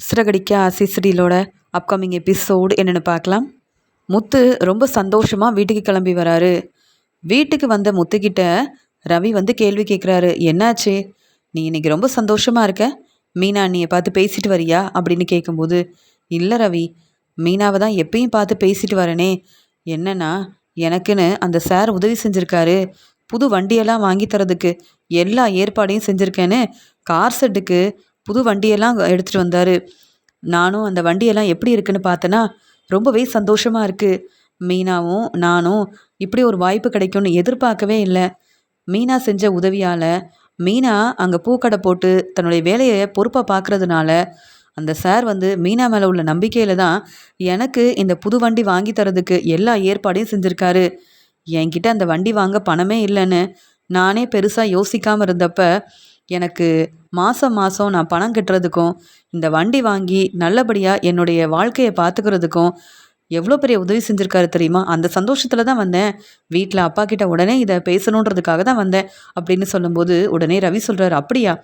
சிறகடிக்க ஆசை சீரியலோட upcoming episode என்னென்னு பார்க்கலாம். முத்து ரொம்ப சந்தோஷமாக வீட்டுக்கு கிளம்பி வராரு. வீட்டுக்கு வந்த முத்துக்கிட்ட ரவி வந்து கேள்வி கேட்குறாரு. என்னாச்சு, நீ இன்னைக்கு ரொம்ப சந்தோஷமாக இருக்க, மீனா அண்ணியை பார்த்து பேசிட்டு வரியா அப்படின்னு கேட்கும்போது, இல்லை ரவி, மீனாவை தான் எப்பயும் பார்த்து பேசிட்டு வரனே. என்னன்னா, எனக்குன்னு அந்த சார் உதவி செஞ்சுருக்காரு, புது வண்டியெல்லாம் வாங்கி தரதுக்கு எல்லா ஏற்பாடையும் செஞ்சுருக்கேன்னு கார் செட்டுக்கு புது வண்டியெல்லாம் எடுத்துகிட்டு வந்தார். நானும் அந்த வண்டியெல்லாம் எப்படி இருக்குன்னு பார்த்தேன்னா ரொம்பவே சந்தோஷமாக இருக்குது. மீனாவும் நானும் இப்படி ஒரு வாய்ப்பு கிடைக்கும்னு எதிர்பார்க்கவே இல்லை. மீனா செஞ்ச உதவியால், மீனா அங்கே பூக்கடை போட்டு தன்னுடைய வேலையை பொறுப்பாக பார்க்குறதுனால அந்த சார் வந்து மீனா மேலே உள்ள நம்பிக்கையில் தான் எனக்கு இந்த புது வண்டி வாங்கி தரதுக்கு எல்லா ஏற்பாடையும் செஞ்சுருக்காரு. என்கிட்ட அந்த வண்டி வாங்க பணமே இல்லைன்னு நானே பெருசாக யோசிக்காமல் இருந்தப்ப எனக்கு மாதம் மாதம் நான் பணம் கட்டுறதுக்கும் இந்த வண்டி வாங்கி நல்லபடியாக என்னுடைய வாழ்க்கையை பார்த்துக்கிறதுக்கும் எவ்வளோ பெரிய உதவி செஞ்சுருக்காரு தெரியுமா. அந்த சந்தோஷத்தில் தான் வந்தேன். வீட்டில் அப்பா கிட்ட உடனே இதை பேசணுன்றதுக்காக தான் வந்தேன் அப்படின்னு சொல்லும்போது உடனே ரவி சொல்கிறார், அப்படியா,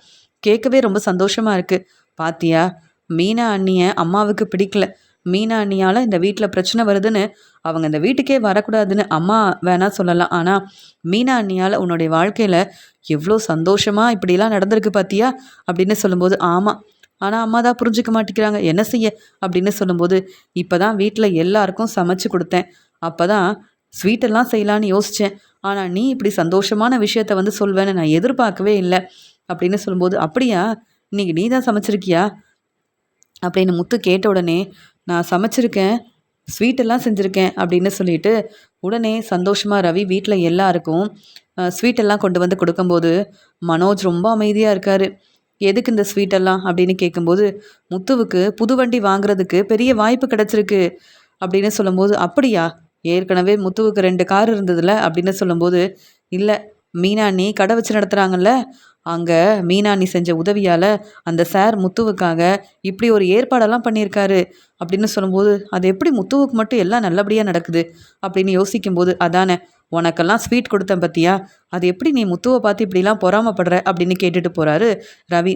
கேட்கவே ரொம்ப சந்தோஷமாக இருக்குது. பாத்தியா, மீனா அண்ணியை அம்மாவுக்கு பிடிக்கல. மீனா அண்ணியால் இந்த வீட்டில் பிரச்சனை வருதுன்னு அவங்க இந்த வீட்டுக்கே வரக்கூடாதுன்னு அம்மா வேணா சொல்லலாம். ஆனால் மீனா அண்ணியால் உன்னுடைய வாழ்க்கையில் எவ்வளோ சந்தோஷமாக இப்படிலாம் நடந்திருக்கு பாத்தியா அப்படின்னு சொல்லும்போது, ஆமாம், ஆனால் அம்மா தான் புரிஞ்சுக்க மாட்டேங்கிறாங்க, என்ன செய்ய அப்படின்னு சொல்லும்போது, இப்போ தான் வீட்டில் எல்லாருக்கும் சமைச்சு கொடுத்தேன், அப்போ தான் ஸ்வீட்டெல்லாம் செய்யலான்னு யோசித்தேன். ஆனால் நீ இப்படி சந்தோஷமான விஷயத்த வந்து சொல்வேன்னு நான் எதிர்பார்க்கவே இல்லை அப்படின்னு சொல்லும்போது, அப்படியா, இன்னைக்கு நீ தான் சமைச்சிருக்கியா அப்படின்னு முத்து கேட்ட உடனே, நான் சமைச்சிருக்கேன், ஸ்வீட்டெல்லாம் செஞ்சுருக்கேன் அப்படின்னு சொல்லிட்டு உடனே சந்தோஷமாக ரவி வீட்டில் எல்லாருக்கும் ஸ்வீட்டெல்லாம் கொண்டு வந்து கொடுக்கும்போது மனோஜ் ரொம்ப அமைதியாக இருக்கார். எதுக்கு இந்த ஸ்வீட்டெல்லாம் அப்படின்னு கேட்கும்போது, முத்துவுக்கு புது வண்டி வாங்குறதுக்கு பெரிய வாய்ப்பு கிடச்சிருக்கு அப்படின்னு சொல்லும்போது, அப்படியா, ஏற்கனவே முத்துவுக்கு 2 கார் இருந்ததில்ல அப்படின்னு சொல்லும்போது, இல்லை, மீனா அண்ணி கடை வச்சு நடத்துகிறாங்கல்ல, அங்கே மீனா அண்ணி செஞ்ச உதவியால் அந்த சார் முத்துவுக்காக இப்படி ஒரு ஏற்பாடெல்லாம் பண்ணியிருக்காரு அப்படின்னு சொல்லும்போது, அது எப்படி முத்துவுக்கு மட்டும் எல்லாம் நல்லபடியாக நடக்குது அப்படின்னு யோசிக்கும்போது, அதானே உனக்கெல்லாம் ஸ்வீட் கொடுத்தேன் பத்தியா, அது எப்படி நீ முத்துவை பார்த்து இப்படிலாம் பொறாமப்படுற அப்படின்னு கேட்டுட்டு போகிறாரு ரவி.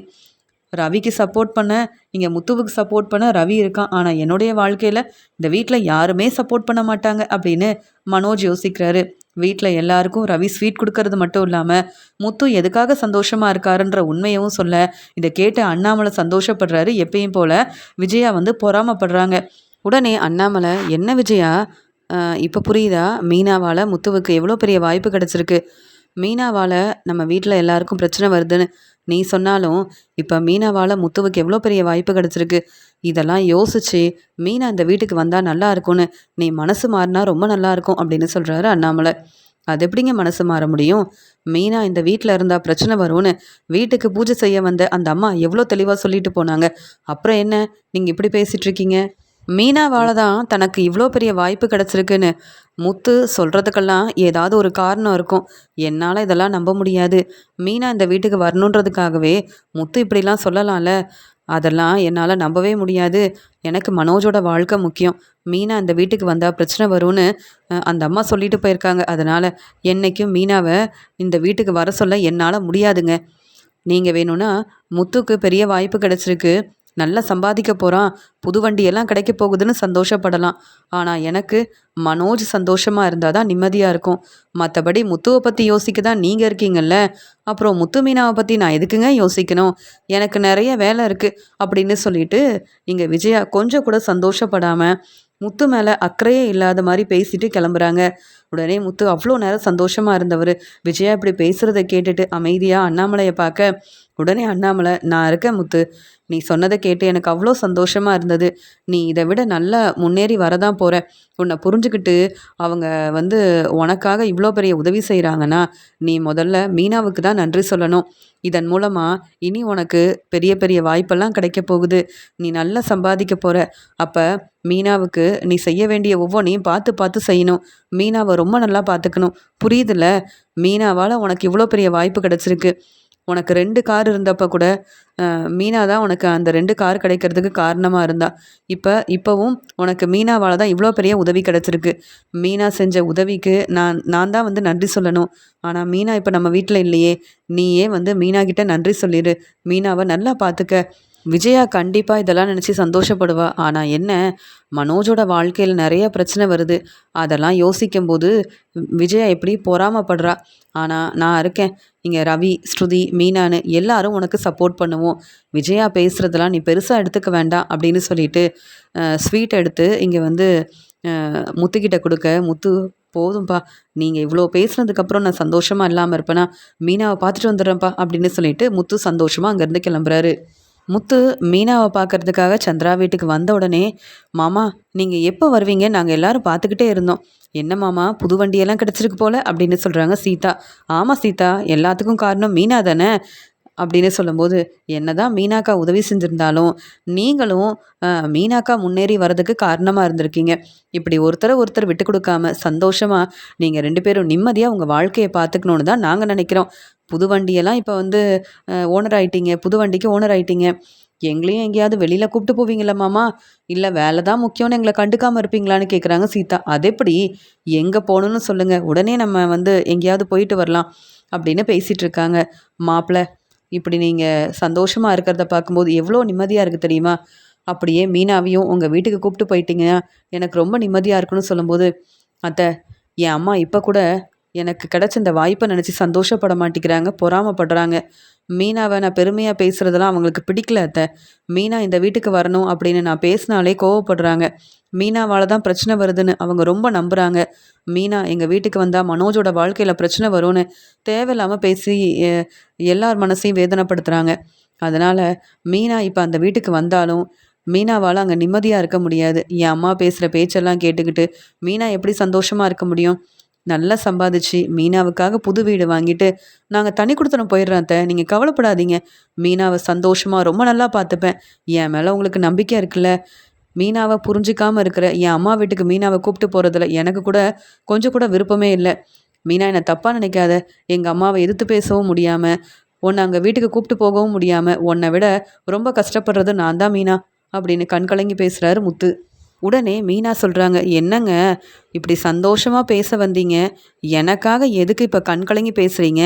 ரவிக்கு சப்போர்ட் பண்ண, இங்கே முத்துவுக்கு சப்போர்ட் பண்ண ரவி இருக்கான். ஆனால் என்னுடைய வாழ்க்கையில் இந்த வீட்டில் யாருமே சப்போர்ட் பண்ண மாட்டாங்க அப்படின்னு மனோஜ் யோசிக்கிறாரு. வீட்டில் எல்லாருக்கும் ரவி ஸ்வீட் கொடுக்கறது மட்டும் இல்லாமல் முத்து எதுக்காக சந்தோஷமாக இருக்காருன்ற உண்மையவும் சொல்ல, இதை கேட்டு அண்ணாமலை சந்தோஷப்படுறாரு. எப்பயும் போல் விஜயா வந்து பொறாமப்படுறாங்க. உடனே அண்ணாமலை, என்ன விஜயா, இப்போ புரியுதா, மீனாவால் முத்துவுக்கு எவ்வளோ பெரிய வாய்ப்பு கிடச்சிருக்கு, மீனாவால் நம்ம வீட்டில் எல்லாருக்கும் பிரச்சனை வருதுன்னு நீ சொன்னாலும் இப்போ மீனாவால் முத்துவுக்கு எவ்வளோ பெரிய வாய்ப்பு கிடச்சிருக்கு. இதெல்லாம் யோசிச்சு மீனா இந்த வீட்டுக்கு வந்தால் நல்லா இருக்கும்னு நீ மனசு மாறினா ரொம்ப நல்லா இருக்கும் அப்படின்னு சொல்கிறாரு அண்ணாமலை. அது எப்படிங்க மனசு மாற முடியும், மீனா இந்த வீட்டில் இருந்தால் பிரச்சனை வரும்னு வீட்டுக்கு பூஜை செய்ய வந்த அந்த அம்மா எவ்வளோ தெளிவாக சொல்லிட்டு போனாங்க. அப்புறம் என்ன நீங்கள் இப்படி பேசிகிட்டு இருக்கீங்க, மீனாவால் தான் தனக்கு இவ்வளோ பெரிய வாய்ப்பு கிடச்சிருக்குன்னு முத்து சொல்கிறதுக்கெல்லாம் ஏதாவது ஒரு காரணம் இருக்கும். என்னால் இதெல்லாம் நம்ப முடியாது. மீனா இந்த வீட்டுக்கு வரணுன்றதுக்காகவே முத்து இப்படிலாம் சொல்லலாம்ல, அதெல்லாம் என்னால் நம்பவே முடியாது. எனக்கு மனோஜோட வாழ்க்கை முக்கியம். மீனா இந்த வீட்டுக்கு வந்தால் பிரச்சனை வரும்னு அந்த அம்மா சொல்லிட்டு போயிருக்காங்க. அதனால் என்றைக்கும் மீனாவை இந்த வீட்டுக்கு வர சொல்ல என்னால் முடியாதுங்க. நீங்கள் வேணும்னா முத்துக்கு பெரிய வாய்ப்பு கிடச்சிருக்கு, நல்லா சம்பாதிக்க போகிறான், புது வண்டியெல்லாம் கிடைக்க போகுதுன்னு சந்தோஷப்படலாம். ஆனால் எனக்கு மனோஜ் சந்தோஷமாக இருந்தால் தான் நிம்மதியாக இருக்கும். மற்றபடி முத்துவை பற்றி யோசிக்க தான் நீங்கள் இருக்கீங்கல்ல, அப்புறம் முத்து மீனாவை பற்றி நான் எதுக்குங்க யோசிக்கணும், எனக்கு நிறைய வேலை இருக்குது அப்படின்னு சொல்லிட்டு இங்கே விஜயா கொஞ்சம் கூட சந்தோஷப்படாமல் முத்து மேலே அக்கறையே இல்லாத மாதிரி பேசிட்டு கிளம்புறாங்க. உடனே முத்து அவ்வளோ நேரம் சந்தோஷமாக இருந்தவர் விஜயா இப்படி பேசுகிறத கேட்டுட்டு அமைதியாக அண்ணாமலையை பார்க்க, உடனே அண்ணாமலை, நான் இருக்கேன் முத்து, நீ சொன்னதை கேட்டு எனக்கு அவ்வளோ சந்தோஷமாக இருந்தது. நீ இதை விட நல்லா முன்னேறி வரதான் போகிற. உன்னை புரிஞ்சுக்கிட்டு அவங்க வந்து உனக்காக இவ்வளோ பெரிய உதவி செய்கிறாங்கன்னா நீ முதல்ல மீனாவுக்கு தான் நன்றி சொல்லணும். இதன் மூலமாக இனி உனக்கு பெரிய பெரிய வாய்ப்பெல்லாம் கிடைக்க போகுது. நீ நல்லா சம்பாதிக்க போகிற. அப்போ மீனாவுக்கு நீ செய்ய வேண்டிய ஒவ்வொன்றையும் பார்த்து பார்த்து செய்யணும். மீனாவை ரொம்ப நல்லா பார்த்துக்கணும். புரியுதுல்ல, மீனாவால் உனக்கு இவ்வளோ பெரிய வாய்ப்பு கிடச்சிருக்கு. உனக்கு 2 கார் இருந்தப்போ கூட மீனா தான் உனக்கு அந்த 2 கார் கிடைக்கிறதுக்கு காரணமாக இருந்தா. இப்போவும் உனக்கு மீனாவால் தான் இவ்வளோ பெரிய உதவி கிடச்சிருக்கு. மீனா செஞ்ச உதவிக்கு நான் தான் வந்து நன்றி சொல்லணும். ஆனால் மீனா இப்போ நம்ம வீட்டில் இல்லையே, நீயே வந்து மீனா கிட்ட நன்றி சொல்லிடு. மீனாவை நல்லா பார்த்துக்க. விஜயா கண்டிப்பா இதெல்லாம் நினைச்சு சந்தோஷப்படுவா. ஆனா என்ன, மனோஜோட வாழ்க்கையில நெறைய பிரச்சனை வருது. அதெல்லாம் யோசிக்கும்போது விஜயா எப்படி பொறாமப்படுறா. ஆனா நான் இருக்கேன். இங்க ரவி, ஸ்ருதி, மீனான்னு எல்லாரும் உனக்கு சப்போர்ட் பண்ணுவோம். விஜயா பேசுறதெல்லாம் நீ பெருசா எடுத்துக்க வேண்டாம் அப்படின்னு சொல்லிட்டு, ஸ்வீட் எடுத்து இங்க வந்து முத்துக்கிட்ட குடுக்க, முத்து போதும்பா. நீங்க இவ்ளோ பேசுனதுக்கப்புறம் நான் சந்தோஷமா இல்லாம இருப்பேனா? மீனாவ பார்த்துட்டு வந்துடுறேன்ப்பா அப்படின்னு சொல்லிட்டு முத்து சந்தோஷமா அங்கேருந்து கிளம்புறாரு. முத்து மீனாவ பார்க்கறதுக்காக சந்திரா வீட்டுக்கு வந்த உடனே, "மாமா நீங்க எப்போ வருவீங்க? நாங்க எல்லாரும் பார்த்துக்கிட்டே இருந்தோம்." "என்ன மாமா புது வண்டியெல்லாம் கிடைச்சிருக்கு போல" அப்படின்னு சொல்றாங்க சீதா. "ஆமா சீதா, எல்லாத்துக்கும் காரணம் மீனா தானே." அப்படின்னு சொல்லும்போது, "என்னதான் மீனாக்கா உதவி செஞ்சிருந்தாலும், நீங்களும் மீனாக்கா முன்னேறி வர்றதுக்கு காரணமா இருந்திருக்கீங்க. இப்படி ஒருத்தர ஒருத்தர் விட்டுக் குடுக்காம சந்தோஷமா நீங்க 2 பேரும் நிம்மதியா உங்க வாழ்க்கைய பார்த்துக்கணும்னு தான் நாங்க நினைக்கிறோம். புது வண்டியெல்லாம் இப்ப வந்து ஓனர் ஆயிட்டீங்க. புது வண்டிக்கு ஓனர் ஆயிட்டீங்க. எங்களையும் எங்கேயாவது வெளியில கூப்பிட்டு போவீங்களா மாமா? இல்ல வேலை தான் முக்கியம்னு எங்கள கண்டுக்காம இருப்பீங்களான்னு?" கேட்குறாங்க சீதா. "அதெப்படி? எங்க போணும்னு சொல்லுங்க. உடனே நம்ம வந்து எங்கேயாவது போயிட்டு வரலாம்." அப்படின்னு பேசிட்டு இருக்காங்க. "மாப்பிள இப்படி நீங்க சந்தோஷமா இருக்கிறத பார்க்கும்போது எவ்வளோ நிம்மதியா இருக்கு தெரியுமா? அப்படியே மீனாவையும் உங்க வீட்டுக்கு கூப்பிட்டு போயிட்டீங்கன்னா, எனக்கு ரொம்ப நிம்மதியா இருக்குன்னு" சொல்லும்போது, "அத்தை, என் அம்மா இப்ப கூட எனக்கு கிடைச்ச இந்த வாய்ப்ப நினைச்சு சந்தோஷப்பட மாட்டேங்கிறாங்க, பொறாமப்படுறாங்க. மீனாவ நான் பெருமையா பேசுறதெல்லாம் அவங்களுக்கு பிடிக்கல அத்தை. மீனா இந்த வீட்டுக்கு வரணும் அப்படின்னு நான் பேசினாலே கோவப்படுறாங்க. மீனாவால தான் பிரச்சனை வருதுன்னு அவங்க ரொம்ப நம்புறாங்க. மீனா எங்க வீட்டுக்கு வந்தா மனோஜோட வாழ்க்கையில பிரச்சனை வரும்னு தேவையில்லாம பேசி எ எல்லார் மனசையும் வேதனைப்படுத்துறாங்க. அதனால மீனா இப்ப அந்த வீட்டுக்கு வந்தாலும், மீனாவால அங்க நிம்மதியா இருக்க முடியாது. என் அம்மா பேசுற பேச்செல்லாம் கேட்டுக்கிட்டு, மீனா எப்படி சந்தோஷமா இருக்க முடியும்? நல்லா சம்பாதிச்சு, மீனாவுக்காக புது வீடு வாங்கிட்டு, நாங்க தனி குடித்தனம் போயிடுறோம் அத்த. நீங்க கவலைப்படாதீங்க. மீனாவ சந்தோஷமா ரொம்ப நல்லா பார்த்துப்பேன். என் மேல உங்களுக்கு நம்பிக்கை இருக்குல்ல? மீனாவ புரிஞ்சுக்காம இருக்கிற என் அம்மா வீட்டுக்கு மீனாவ கூப்பிட்டு போறதுல எனக்கு கூட கொஞ்சம் கூட விருப்பமே இல்ல. மீனா என்ன தப்பா நினைக்காத. எங்க அம்மாவ எதிர்த்து பேசவும் முடியாம, உன்ன அங்க வீட்டுக்கு கூப்பிட்டு போகவும் முடியாம, உன்ன விட ரொம்ப கஷ்டப்படுறது நான் தான் மீனா." அப்படின்னு கண் கலங்கி பேசுறாரு முத்து. உடனே மீனா சொல்றாங்க, "என்னங்க இப்படி சந்தோஷமா பேச வந்தீங்க. எனக்காக எதுக்கு இப்ப கண் கலங்கி பேசுறீங்க?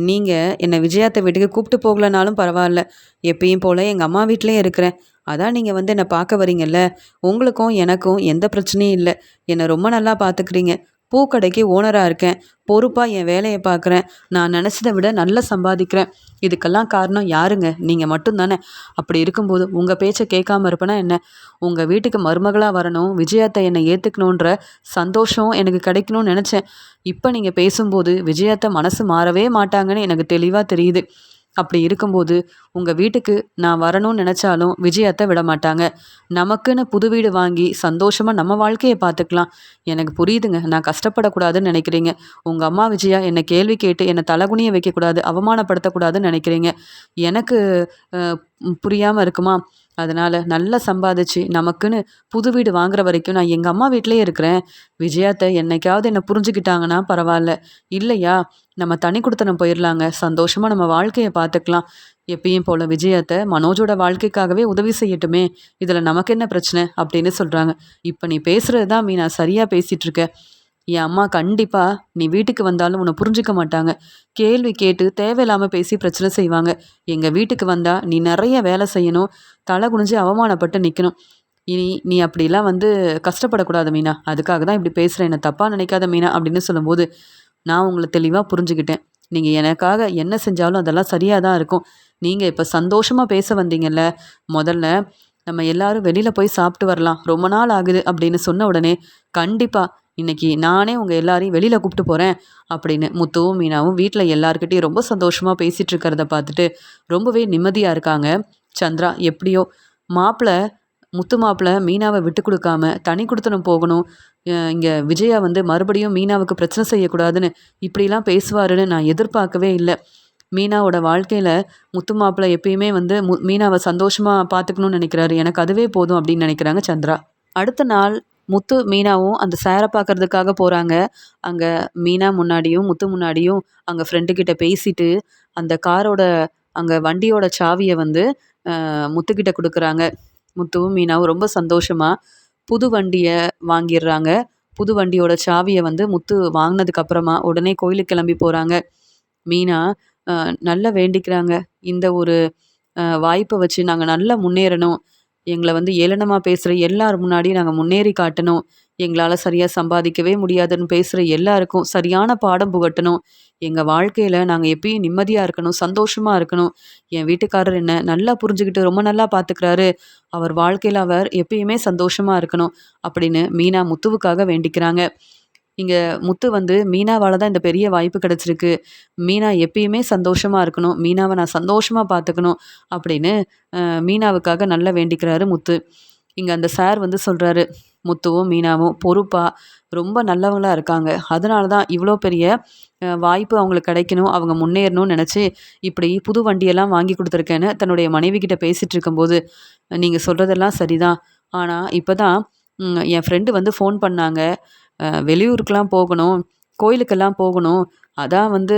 நீங்க என்ன விஜயாத்த வீட்டுக்கு கூப்பிட்டு போகலனாலும் பரவால்ல. எப்பயும் போல எங்க அம்மா வீட்லயே இருக்கிறேன். அதான் நீங்க வந்து என்ன பார்க்க வரீங்கல்ல. உங்களுக்கும் எனக்கும் எந்த பிரச்சனையும் இல்ல. என்ன ரொம்ப நல்லா பார்த்துக்கிறீங்க. பூக்கடைக்கு ஓனரா இருக்கேன். பொறுப்பா என் வேலைய பார்க்குறேன். நான் நெனச்சத விட நல்லா சம்பாதிக்கிறேன். இதுக்கெல்லாம் காரணம் யாருங்க? நீங்க மட்டும் தானே. அப்படி இருக்கும்போது உங்க பேச்ச கேட்காம இருப்பேனா என்ன? உங்க வீட்டுக்கு மருமகளா வரணும், விஜயாத்த என்னை ஏத்துக்கணுன்ற சந்தோஷம் எனக்கு கிடைக்கணும்னு நெனச்சேன். இப்ப நீங்க பேசும்போது விஜயாத்த மனசு மாறவே மாட்டாங்கன்னு எனக்கு தெளிவா தெரியுது. அப்படி இருக்கும்போது, உங்க வீட்டுக்கு நான் வரணும்னு நெனச்சாலும் விஜயாத்த விடமாட்டாங்க. நமக்குன்னு புது வீடு வாங்கி சந்தோஷமா நம்ம வாழ்க்கைய பார்த்துக்கலாம். எனக்கு புரியுதுங்க. நான் கஷ்டப்படக்கூடாதுன்னு நெனைக்கிறீங்க. உங்க அம்மா விஜயா என்ன கேள்வி கேட்டு என்ன தலகுனிய வைக்கக்கூடாது, அவமானப்படுத்தக்கூடாதுன்னு நெனைக்கிறீங்க. எனக்கு அ புரியாம இருக்குமா? அதனால நல்லா சம்பாதிச்சு நமக்குன்னு புது வீடு வாங்குற வரைக்கும் நான் எங்க அம்மா வீட்லயே இருக்கிறேன். விஜயாத்த என்னைக்காவது என்ன புரிஞ்சுக்கிட்டாங்கன்னா பரவால்ல. இல்லையா, நம்ம தனி குடித்தனம் போயிரலாங்க. சந்தோஷமா நம்ம வாழ்க்கைய பார்த்துக்கலாம். எப்பயும் போல விஜயாத்த மனோஜோட வாழ்க்கைக்காகவே உதவி செய்யட்டுமே! இதுல நமக்கு என்ன பிரச்சனை? அப்படின்னு சொல்றாங்க. இப்ப நீ பேசுறது தான் மீனா சரியா பேசிட்டு இருக்க. என் அம்மா கண்டிப்பா நீ வீட்டுக்கு வந்தாலும் உன்னை புரிஞ்சுக்க மாட்டாங்க. கேள்வி கேட்டு தேவையில்லாம பேசி பிரச்சனை செய்வாங்க. எங்க வீட்டுக்கு வந்தா நீ நெறைய வேலை செய்யணும். தலை குனிஞ்சு அவமானப்பட்டு நிக்கணும். இனி நீ அப்படிலாம் வந்து கஷ்டப்படக்கூடாது மீனா. அதுக்காக தான் இப்படி பேசுறேன். என்ன தப்பா நினைக்காத மீனா அப்படின்னு சொல்லும்போது, நான் உங்கள தெளிவா புரிஞ்சுக்கிட்டேன். நீங்க எனக்காக என்ன செஞ்சாலும் அதெல்லாம் சரியா தான் இருக்கும். நீங்க இப்ப சந்தோஷமா பேச வந்தீங்கல்ல, முதல்ல நம்ம எல்லாரும் வெளியில போய் சாப்பிட்டு வரலாம். ரொம்ப நாள் ஆகுது அப்படின்னு சொன்ன உடனே, கண்டிப்பா இன்னைக்கு நானே உங்க எல்லாரையும் வெளியில கூப்பிட்டு போறேன் அப்படின்னு முத்துவும், மீனாவும் வீட்ல எல்லார்கிட்டயும் ரொம்ப சந்தோஷமா பேசிட்டு இருக்கிறத பார்த்துட்டு ரொம்பவே நிம்மதியா இருக்காங்க. சந்திரா எப்படியோ மாப்பிள முத்து மாப்பிள மீனாவ விட்டு குடுக்காம தனி குடித்தனம் போகணும். இங்க விஜயா வந்து மறுபடியும் மீனாவுக்கு பிரச்சனை செய்யக்கூடாதுன்னு இப்படிலாம் பேசுவாருன்னு நான் எதிர்பார்க்கவே இல்ல. மீனாவோட வாழ்க்கையில முத்து மாப்பிள எப்பயுமே வந்து மீனாவ சந்தோஷமா பார்த்துக்கணும்னு நினைக்கிறாரு. எனக்கு அதுவே போதும் அப்படின்னு நினைக்கிறாங்க சந்திரா. அடுத்த நாள் முத்து, மீனாவும் அந்த சார பார்க்கறதுக்காக போறாங்க. அங்க மீனா முன்னாடியும், முத்து முன்னாடியும் அங்க ஃப்ரெண்டு கிட்ட பேசிட்டு, அந்த காரோட அங்க வண்டியோட சாவிய வந்து முத்துக்கிட்ட குடுக்குறாங்க. முத்துவும், மீனாவும் ரொம்ப சந்தோஷமா புது வண்டிய வாங்கிர்றாங்க. புது வண்டியோட சாவிய வந்து முத்து வாங்குனதுக்கு அப்புறமா உடனே கோயிலுக்கு கிளம்பி போறாங்க. மீனா அ நல்லா வேண்டிக்கிறாங்க. இந்த ஒரு வாய்ப்பை வச்சு நாங்கள் நல்லா முன்னேறணும். எங்களை வந்து ஏளனமா பேசுகிற எல்லார் முன்னாடியும் நாங்கள் முன்னேறி காட்டணும். எங்களால் சரியாக சம்பாதிக்கவே முடியாதுன்னு பேசுகிற எல்லாருக்கும் சரியான பாடம் புகட்டணும். எங்கள் வாழ்க்கையில் நாங்கள் எப்பயும் நிம்மதியாக இருக்கணும், சந்தோஷமாக இருக்கணும். என் வீட்டுக்காரர் என்ன நல்லா புரிஞ்சுக்கிட்டு ரொம்ப நல்லா பார்த்துக்கிறாரு. அவர் வாழ்க்கையில் அவர் எப்பயுமே சந்தோஷமாக இருக்கணும் அப்படின்னு மீனா முத்துவுக்காக வேண்டிக்கிறாங்க. இங்க முத்து வந்து மீனாவால தான் இந்த பெரிய வாய்ப்பு கிடைச்சிருக்கு. மீனா எப்பயுமே சந்தோஷமா இருக்கணும். மீனாவ நான் சந்தோஷமா பார்த்துக்கணும் அப்படின்னு மீனாவுக்காக நல்லா வேண்டிக்கிறாரு முத்து. இங்க அந்த சார் வந்து சொல்றாரு, முத்துவும் மீனாவும் பொறுப்பா ரொம்ப நல்லவங்களா இருக்காங்க. அதனால தான் இவ்வளோ பெரிய வாய்ப்பு அவங்களுக்கு கிடைக்கணும், அவங்க முன்னேறணும்னு நினச்சி இப்படி புது வண்டியெல்லாம் வாங்கி கொடுத்துருக்கேன்னு தன்னுடைய மனைவி கிட்ட பேசிட்டு இருக்கும்போது, நீங்க சொல்றதெல்லாம் சரிதான். ஆனா இப்பதான் என் ஃப்ரெண்டு வந்து ஃபோன் பண்ணாங்க. வெளியூருக்குலாம் போகணும், கோயிலுக்கெல்லாம் போகணும். அதான் வந்து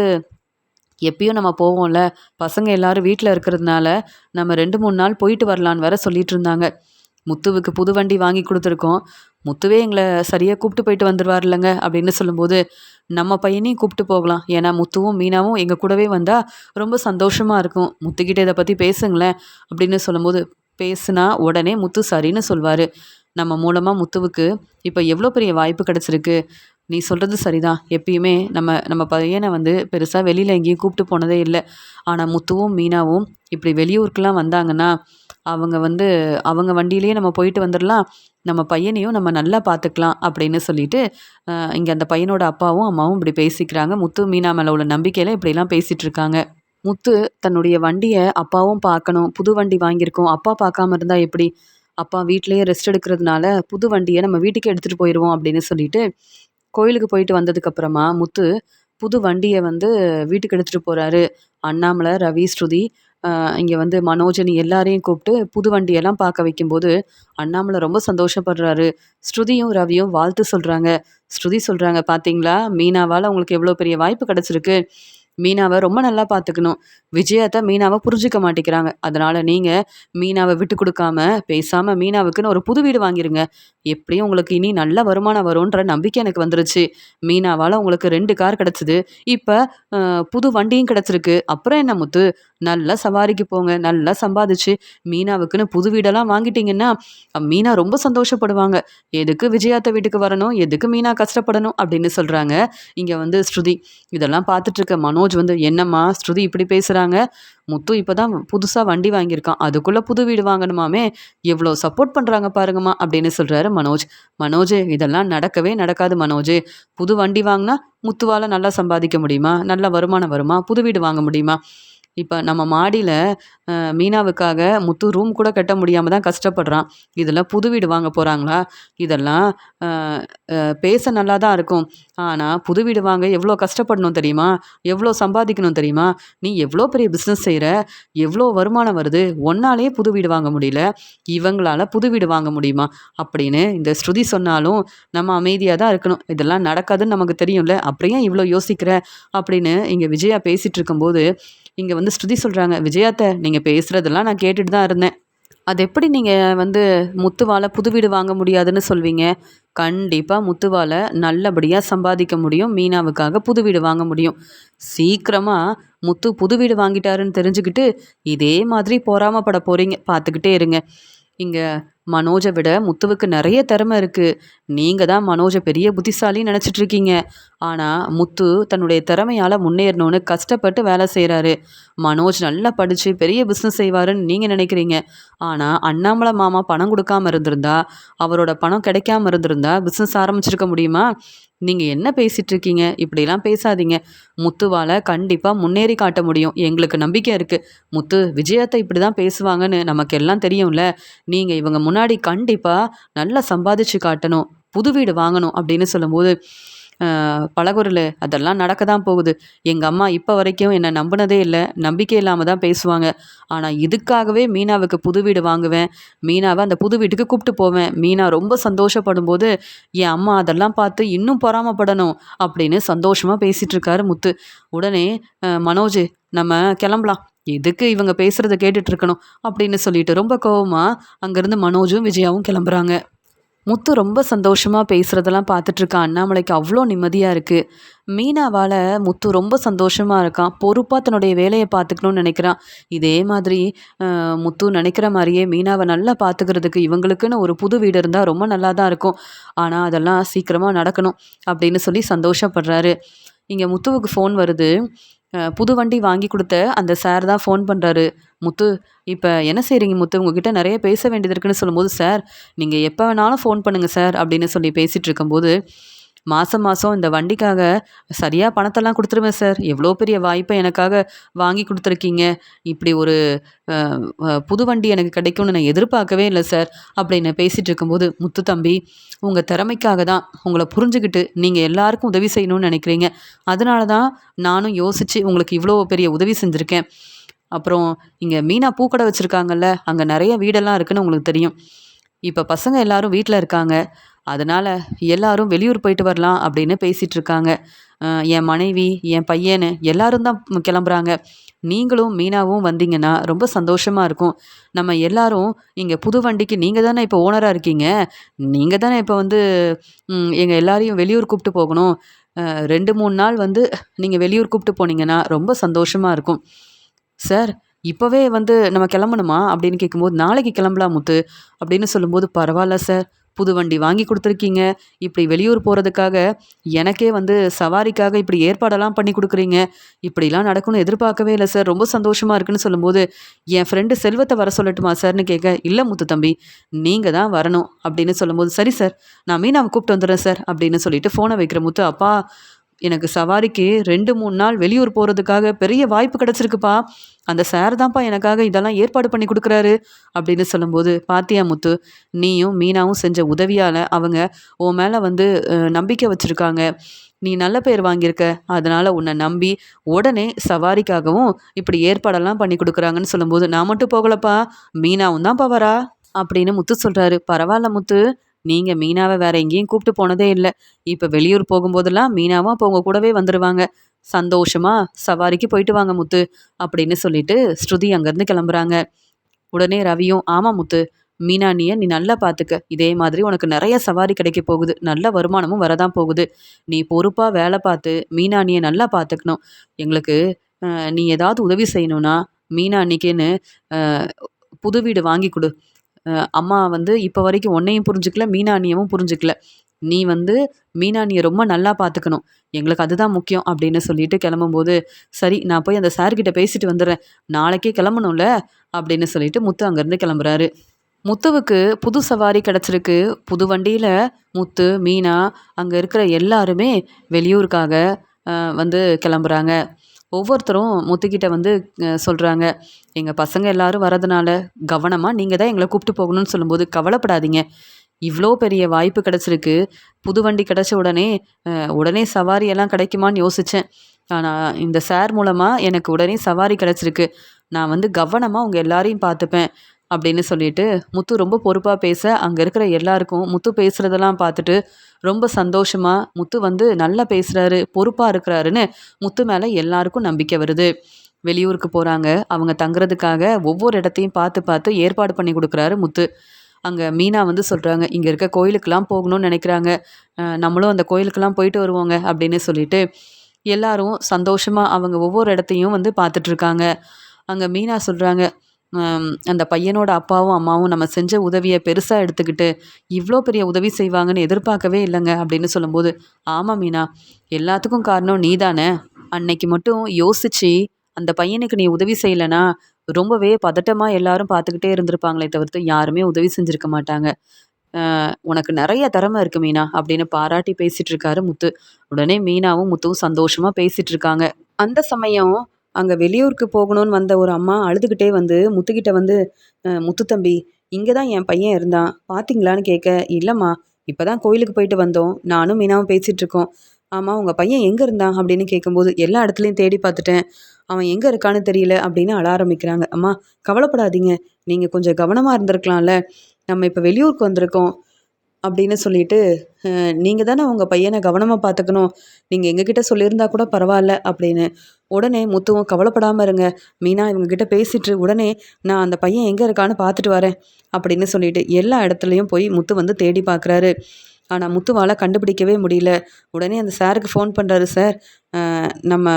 எப்பயும் நம்ம போவோம்ல, பசங்க எல்லாரும் வீட்ல இருக்கிறதுனால, நம்ம 2, 3 நாள் போயிட்டு வரலான்னு வேற சொல்லிட்டு இருந்தாங்க. முத்துவுக்கு புது வண்டி வாங்கி குடுத்துருக்கோம். முத்துவே எங்கள சரியா கூப்ட்டு போயிட்டு வந்துருவார் இல்லங்க அப்படின்னு சொல்லும்போது, நம்ம பையனையும் கூப்ட்டு போகலாம். ஏன்னா முத்துவும், மீனாவும் எங்க கூடவே வந்தா ரொம்ப சந்தோஷமா இருக்கும். முத்துக்கிட்ட இத பத்தி பேசுங்களேன் அப்படின்னு சொல்லும்போது, பேசுனா உடனே முத்து சரின்னு சொல்வாரு. நம்ம மூலமா முத்துவுக்கு இப்ப எவ்வளோ பெரிய வாய்ப்பு கிடைச்சிருக்கு. நீ சொல்றது சரிதான். எப்பயுமே நம்ம நம்ம பையன வந்து பெருசா வெளியில எங்கேயும் கூப்ட்டு போனதே இல்ல. ஆனா முத்துவும், மீனாவும் இப்படி வெளியூருக்குலாம் வந்தாங்கன்னா, அவங்க வந்து அவங்க வண்டியிலேயே நம்ம போயிட்டு வந்துரலாம். நம்ம பையனையும் நம்ம நல்லா பார்த்துக்கலாம் அப்படின்னு சொல்லிட்டு, இங்க அந்த பையனோட அப்பாவும், அம்மாவும் இப்படி பேசிக்கிறாங்க. முத்து, மீனா மேல உள்ள நம்பிக்கையில இப்படிலாம் பேசிட்டு இருக்காங்க. முத்து தன்னுடைய வண்டிய அப்பாவும் பார்க்கணும். புது வண்டி வாங்கியிருக்கோம். அப்பா பார்க்காம இருந்தா எப்படி? அப்பா வீட்லயே ரெஸ்ட் எடுக்கிறதுனால, புது வண்டிய நம்ம வீட்டுக்கே எடுத்துட்டு போயிருவோம் அப்படின்னு சொல்லிட்டு, கோயிலுக்கு போயிட்டு வந்ததுக்கப்புறமா, முத்து புது வண்டிய வந்து வீட்டுக்கு எடுத்துட்டு போறாரு. அண்ணாமலை, ரவி, ஸ்ருதி இங்க வந்து மனோஜ்ன்னு எல்லாரையும் கூப்பிட்டு புது வண்டியெல்லாம் பார்க்க வைக்கும்போது, அண்ணாமலை ரொம்ப சந்தோஷப்படுறாரு. ஸ்ருதியும், ரவியும் வாழ்த்து சொல்றாங்க. ஸ்ருதி சொல்றாங்க, "பார்த்தீங்களா? மீனாவால உங்களுக்கு எவ்வளோ பெரிய வாய்ப்பு கிடைச்சிருக்கு. மீனாவ ரொம்ப நல்லா பார்த்துக்கணும். விஜயாத்த மீனாவ புரிஞ்சுக்க மாட்டேங்கிறாங்க. அதனால நீங்க மீனாவ விட்டுக் குடுக்காம, பேசாம மீனாவுக்குன்னு ஒரு புது வீடு வாங்கிருங்க. எப்படியும் உங்களுக்கு இனி நல்ல வருமானம் வரும்ன்ற நம்பிக்கை எனக்கு வந்துருச்சு. மீனாவால உங்களுக்கு 2 கார் கிடைச்சது. இப்ப புது வண்டியும் கிடைச்சிருக்கு. அப்புறம் என்ன முத்து? நல்லா சவாரிக்கு போங்க. நல்லா சம்பாதிச்சு மீனாவுக்குன்னு புது வீடெல்லாம் வாங்கிட்டீங்கன்னா, மீனா ரொம்ப சந்தோஷப்படுவாங்க. எதுக்கு விஜயாத்த வீட்டுக்கு வரணும்? எதுக்கு மீனா கஷ்டப்படணும்?" அப்படின்னு சொல்றாங்க. இங்க வந்து ஸ்ருதி. இதெல்லாம் பார்த்துட்டு இருக்க மனோஜ் வந்து, "என்னம்மா ஸ்ருதி இப்படி பேசுறாங்க? முத்து இப்பதான் புதுசா வண்டி வாங்கியிருக்கான். அதுக்குள்ள புது வீடு வாங்கணுமாமே! எவ்வளோ சப்போர்ட் பண்றாங்க பாருங்கம்மா" அப்படின்னு சொல்றாரு மனோஜ். "மனோஜு இதெல்லாம் நடக்கவே நடக்காது மனோஜு. புது வண்டி வாங்குனா முத்துவால நல்லா சம்பாதிக்க முடியுமா? நல்ல வருமானம் வருமா? புது வீடு வாங்க முடியுமா? இப்ப நம்ம மாடியில மீனாவுக்காக முத்து ரூம் கூட கட்ட முடியாம தான் கஷ்டப்படுறான். இதுல புது வீடு வாங்க போறாங்களா? இதெல்லாம் அ பேச நல்லா தான் இருக்கும். ஆனா, புது வீடு வாங்க எவ்வளோ கஷ்டப்படணும் தெரியுமா? எவ்வளோ சம்பாதிக்கணும் தெரியுமா? நீ எவ்வளோ பெரிய பிசினஸ் செய்ற? எவ்வளோ வருமானம் வருது? உன்னாலயே புது வீடு வாங்க முடியல. இவங்களால புது வீடு வாங்க முடியுமா? அப்படின்னு இந்த ஸ்ருதி சொன்னாலும், நம்ம அமைதியா தான் இருக்கணும். இதெல்லாம் நடக்காதுன்னு நமக்கு தெரியும்ல. அப்புறம் ஏன் இவ்வளோ யோசிக்கிற? அப்படின்னு இங்க விஜயா பேசிட்டு இருக்கும்போது, இங்க வந்து ஸ்ருதி சொல்றாங்க, "விஜயாத்த நீங்க பேசுறதெல்லாம் நான் கேட்டுட்டு தான் இருந்தேன். அது எப்படி நீங்க வந்து முத்துவால புது வீடு வாங்க முடியாதுன்னு சொல்வீங்க? கண்டிப்பா முத்துவால நல்லபடியா சம்பாதிக்க முடியும். மீனாவுக்காக புது வீடு வாங்க முடியும். சீக்கிரமா முத்து புது வீடு வாங்கிட்டாருன்னு தெரிஞ்சுக்கிட்டு, இதே மாதிரி பொறாமப்பட போறீங்க. பார்த்துக்கிட்டே இருங்க." இங்க மனோஜ விட முத்துவுக்கு நெறைய திறமை இருக்கு. நீங்க தான் மனோஜ பெரிய புத்திசாலின்னு நெனச்சிட்டு இருக்கீங்க. ஆனா, முத்து தன்னுடைய திறமையால முன்னேறணும்னு கஷ்டப்பட்டு வேலை செய்றாரு. மனோஜ் நல்லா படிச்சு பெரிய பிசினஸ் செய்வாருன்னு நீங்க நினைக்கிறீங்க. ஆனா, அண்ணாமலை மாமா பணம் குடுக்காம இருந்திருந்தா, அவரோட பணம் கிடைக்காம இருந்திருந்தா, பிசினஸ் ஆரம்பிச்சிருக்க முடியுமா? நீங்க என்ன பேசிட்டு இருக்கீங்க? இப்படிலாம் பேசாதீங்க. முத்துவால கண்டிப்பா முன்னேறி காட்ட முடியும். எங்களுக்கு நம்பிக்கை இருக்கு. முத்து, விஜயாத்த இப்படிதான் பேசுவாங்கன்னு நமக்கு எல்லாம் தெரியும்ல. நீங்க இவங்க முன்னாடி கண்டிப்பா நல்லா சம்பாதிச்சு காட்டணும். புது வீடு வாங்கணும் அப்படின்னு சொல்லும்போது, பழகுறலு அதெல்லாம் நடக்க தான் போகுது. எங்க அம்மா இப்ப வரைக்கும் என்ன நம்புனதே இல்ல. நம்பிக்கை இல்லாம தான் பேசுவாங்க. ஆனா இதுக்காகவே மீனாவுக்கு புது வீடு வாங்குவேன். மீனாவ அந்த புது வீட்டுக்கு கூப்ட்டு போவேன். மீனா ரொம்ப சந்தோஷப்படும்போது, என் அம்மா அதெல்லாம் பார்த்து இன்னும் பொறாமப்படணும் அப்படின்னு சந்தோஷமா பேசிட்டு இருக்காரு முத்து. உடனே மனோஜ் நம்ம கிளம்பலாம். எதுக்கு இவங்க பேசுறத கேட்டுட்டு இருக்கணும் அப்படின்னு சொல்லிட்டு ரொம்ப கோவமா அங்கேருந்து மனோஜும், விஜயாவும் கிளம்புறாங்க. முத்து ரொம்ப சந்தோஷமா பேசுறதெல்லாம் பார்த்துட்டு இருக்க அண்ணாமலைக்கு அவ்வளோ நிம்மதியா இருக்கு. மீனாவால முத்து ரொம்ப சந்தோஷமா இருக்கான். பொறுப்பா தன்னுடைய வேலைய பார்த்துக்கணும்னு நினைக்கிறான். இதே மாதிரி முத்து நினைக்கிற மாரியே மீனாவ நல்லா பார்த்துக்கிறதுக்கு இவங்களுக்குன்னு ஒரு புது வீடு இருந்தா ரொம்ப நல்லா தான் இருக்கும். ஆனா அதெல்லாம் சீக்கிரமா நடக்கணும் அப்படின்னு சொல்லி சந்தோஷப்படுறாரு. இங்க முத்துவுக்கு ஃபோன் வருது. புது வண்டி வாங்கி குடுத்த அந்த சார் தான் ஃபோன் பண்றாரு. "முத்து, இப்ப என்ன செய்றீங்க முத்து? உங்ககிட்ட நெறைய பேச வேண்டியது இருக்குன்னு" சொல்லும்போது, "சார், நீங்க எப்ப வேணாலும் ஃபோன் பண்ணுங்க சார்" அப்படின்னு சொல்லி பேசிட்டு இருக்கும்போது, "மாசம் மாசம் இந்த வண்டிக்காக சரியா பணத்தெல்லாம் குடுத்துருவேன் சார். எவ்வளோ பெரிய வாய்ப்ப எனக்காக வாங்கி குடுத்துருக்கீங்க. இப்படி ஒரு அ புது வண்டி எனக்கு கிடைக்கும்னு நான் எதிர்பார்க்கவே இல்ல சார்" அப்படின்னு பேசிட்டு இருக்கும்போது, "முத்து தம்பி, உங்க திறமைக்காக தான் உங்கள புரிஞ்சுகிட்டு நீங்க எல்லாருக்கும் உதவி செய்யணும்னு நெனைக்கிறீங்க. அதனால தான் நானும் யோசிச்சு உங்களுக்கு இவ்வளோ பெரிய உதவி செஞ்சிருக்கேன். அப்புறம் இங்க மீனா பூக்கடை வச்சிருக்காங்கல்ல, அங்க நெறைய வீடெல்லாம் இருக்குன்னு உங்களுக்கு தெரியும். இப்ப பசங்க எல்லாரும் வீட்ல இருக்காங்க. அதனால எல்லாரும் வெளியூர் போயிட்டு வரலாம் அப்படின்னு பேசிட்டு இருக்காங்க. என் மனைவி, என் பையன்னு எல்லாரும் தான் கிளம்புறாங்க. நீங்களும் மீனாவும் வந்தீங்கன்னா ரொம்ப சந்தோஷமா இருக்கும். நம்ம எல்லாரும் இங்க புது வண்டிக்கு நீங்க தானே இப்போ ஓனரா இருக்கீங்க. நீங்க தானே இப்போ வந்து எங்க எல்லாரையும் வெளியூர் கூப்பிட்டு போகணும். 2, 3 நாள் வந்து நீங்க வெளியூர் கூப்பிட்டு போனீங்கன்னா ரொம்ப சந்தோஷமா இருக்கும்." "சார், இப்பவே வந்து நம்ம கிளம்பணுமா?" அப்படின்னு கேட்கும்போது, "நாளைக்கு கிளம்பலாம் முத்து" அப்படின்னு சொல்லும்போது, "பரவால்ல சார். புது வண்டி வாங்கி குடுத்துருக்கீங்க. இப்படி வெளியூர் போறதுக்காக எனக்கே வந்து சவாரிக்காக இப்படி ஏற்பாடெல்லாம் பண்ணி குடுக்குறீங்க. இப்படிலாம் நடக்கும்னு எதிர்பார்க்கவே இல்ல சார். ரொம்ப சந்தோஷமா இருக்குன்னு" சொல்லும்போது, "என் ஃப்ரெண்டு செல்வத்த வர சொல்லட்டுமா சார்ன்னு?" கேட்க, "இல்ல முத்து தம்பி. நீங்க தான் வரணும்" அப்படின்னு சொல்லும்போது, "சரி சார். நான் மீனாவ கூப்பிட்டு வந்துடுறேன் சார்" அப்படின்னு சொல்லிட்டு ஃபோன வைக்கிற முத்து, "அப்பா, எனக்கு சவாரிக்கு 2, 3 நாள் வெளியூர் போறதுக்காக பெரிய வாய்ப்பு கிடைச்சிருக்குப்பா. அந்த சார் தான்ப்பா எனக்காக இதெல்லாம் ஏற்பாடு பண்ணி குடுக்குறாரு" அப்படின்னு சொல்லும்போது, "பாத்தியா முத்து, நீயும் மீனாவும் செஞ்ச உதவியால அவங்க உன் மேல வந்து நம்பிக்கை வச்சிருக்காங்க. நீ நல்ல பேர் வாங்கியிருக்க. அதனால உன்ன நம்பி உடனே சவாரிக்காகவும் இப்படி ஏற்பாடெல்லாம் பண்ணி குடுக்குறாங்கன்னு" சொல்லும்போது, "நான் மட்டும் போகலப்பா. மீனாவும் தான்ப்பா வரா" அப்படின்னு முத்து சொல்றாரு. "பரவால்ல முத்து. நீங்க மீனாவ வேற எங்கேயும் கூப்பிட்டு போனதே இல்ல. இப்ப வெளியூர் போகும்போதெல்லாம் மீனாவும் அப்ப உங்க கூடவே வந்துருவாங்க. சந்தோஷமா சவாரிக்கு போயிட்டு வாங்க முத்து" அப்படின்னு சொல்லிட்டு ஸ்ருதி அங்கருந்து கிளம்புறாங்க. உடனே ரவியும், "ஆமா முத்து. மீனா அண்ணிய நீ நல்லா பார்த்துக்க. இதே மாதிரி உனக்கு நெறைய சவாரி கிடைக்க போகுது. நல்ல வருமானமும் வரதான் போகுது. நீ பொறுப்பா வேல பார்த்து மீனா அண்ணிய நல்லா பார்த்துக்கணும். எங்களுக்கு அ நீ ஏதாவது உதவி செய்யணும்னா, மீனா அண்ணிக்குன்னு அ புது வீடு வாங்கி குடு. அம்மா வந்து இப்ப வரைக்கும் உன்னையும் புரிஞ்சுக்கல, மீனா அண்ணியவும் புரிஞ்சுக்கல. நீ வந்து மீனா அண்ணிய ரொம்ப நல்லா பார்த்துக்கணும். எங்களுக்கு அதுதான் முக்கியம்" அப்படின்னு சொல்லிட்டு கிளம்பும்போது, "சரி, நான் போய் அந்த சார் கிட்ட பேசிட்டு வந்துடுறேன். நாளைக்கே கிளம்பணும்ல" அப்படின்னு சொல்லிட்டு முத்து அங்கருந்து கிளம்புறாரு. முத்துவுக்கு புது சவாரி கிடைச்சிருக்கு. புது வண்டியில முத்து, மீனா, அங்க இருக்கிற எல்லாருமே வெளியூருக்காக வந்து கிளம்புறாங்க. ஒவ்வொருத்தரும் முத்துக்கிட்ட வந்து சொல்றாங்க, "எங்க பசங்க எல்லாரும் வரதுனால கவனமா நீங்க தான் எங்கள கூப்பிட்டு போகணும்னு" சொல்லும்போது, "கவலைப்படாதீங்க. இவ்ளோ பெரிய வாய்ப்பு கிடைச்சிருக்கு. புது வண்டி கிடைச்ச உடனே உடனே சவாரி எல்லாம் கிடைக்குமான்னு யோசிச்சேன். ஆனா இந்த சார் மூலமா எனக்கு உடனே சவாரி கிடைச்சிருக்கு. நான் வந்து கவனமா உங்க எல்லாரையும் பார்த்துப்பேன்" அப்படின்னு சொல்லிட்டு முத்து ரொம்ப பொறுப்பா பேச, அங்க இருக்கிற எல்லாருக்கும் முத்து பேசுறதெல்லாம் பார்த்துட்டு ரொம்ப சந்தோஷமா, முத்து வந்து நல்லா பேசுறாரு, பொறுப்பா இருக்கிறாருன்னு முத்து மேல எல்லாருக்கும் நம்பிக்கை வருது. வெளியூருக்கு போறாங்க. அவங்க தங்குறதுக்காக ஒவ்வொரு இடத்தையும் பார்த்து பார்த்து ஏற்பாடு பண்ணி குடுக்குறாரு முத்து. அங்க மீனா வந்து சொல்றாங்க, "இங்க இருக்க கோயிலுக்கெல்லாம் போகணும்னு நெனைக்கிறாங்க. நம்மளும் அந்த கோயிலுக்கெல்லாம் போயிட்டு வருவோங்க" அப்படின்னு சொல்லிட்டு, எல்லாரும் சந்தோஷமா அவங்க ஒவ்வொரு இடத்தையும் வந்து பார்த்துட்டு இருக்காங்க. அங்க மீனா சொல்றாங்க, அந்த பையனோட அப்பாவும், அம்மாவும் நம்ம செஞ்ச உதவிய பெருசா எடுத்துக்கிட்டு, "இவ்ளோ பெரிய உதவி செய்வாங்கன்னு எதிர்பார்க்கவே இல்லங்க" அப்படின்னு சொல்லும்போது, "ஆமா மீனா, எல்லாத்துக்கும் காரணம் நீ தானே. அன்னைக்கு மட்டும் யோசிச்சு, அந்த பையனுக்கு நீ உதவி செய்யலனா, ரொம்பவே பதட்டமா எல்லாரும் பார்த்துக்கிட்டே இருந்திருப்பாங்களே தவிர்த்து, யாருமே உதவி செஞ்சிருக்க மாட்டாங்க. உனக்கு நெறைய திறமை இருக்கு மீனா" அப்படின்னு பாராட்டி பேசிட்டு இருக்காரு முத்து. உடனே மீனாவும், முத்துவும் சந்தோஷமா பேசிட்டு இருக்காங்க. அந்த சமயம் அங்க வெளியூருக்கு போகணும்னு வந்த ஒரு அம்மா அழுதுகிட்டே வந்து முத்துக்கிட்ட வந்து, முத்து தம்பி, இங்க தான் என் பையன் இருந்தான். பார்த்தீங்களான்னு" கேட்க, "இல்லம்மா, இப்ப தான் கோயிலுக்கு போயிட்டு வந்தோம். நானும் மீனாவும் பேசிட்டு இருக்கோம்." "ஆமா, உங்க பையன் எங்க இருந்தான்?" அப்படின்னு கேட்கும்போது, "எல்லா இடத்துலயும் தேடி பார்த்துட்டேன். அவன் எங்க இருக்கான்னு தெரியல" அப்படின்னு அழ ஆரம்பிக்கிறாங்க. "அம்மா, கவலைப்படாதீங்க. நீங்க கொஞ்சம் கவனமா இருந்திருக்கலாம்ல. நம்ம இப்ப வெளியூருக்கு வந்திருக்கோம். அப்படின்னு சொல்லிட்டு, நீங்க தானே உங்க பையன கவனமா பார்த்துக்கணும். நீங்க எங்ககிட்ட சொல்லியிருந்தா கூட பரவால்ல அப்படின்னு. உடனே முத்துவும் கவலைப்படாம இருங்க. மீனா இவங்க கிட்ட பேசிட்டு உடனே நான் அந்த பையன் எங்க இருக்கான்னு பார்த்துட்டு வரேன் அப்படின்னு சொல்லிட்டு எல்லா இடத்துலயும் போய் முத்து வந்து தேடி பார்க்குறாரு. ஆனா முத்துவால கண்டுபிடிக்கவே முடியல. உடனே அந்த சாருக்கு ஃபோன் பண்றாரு. சார், நம்ம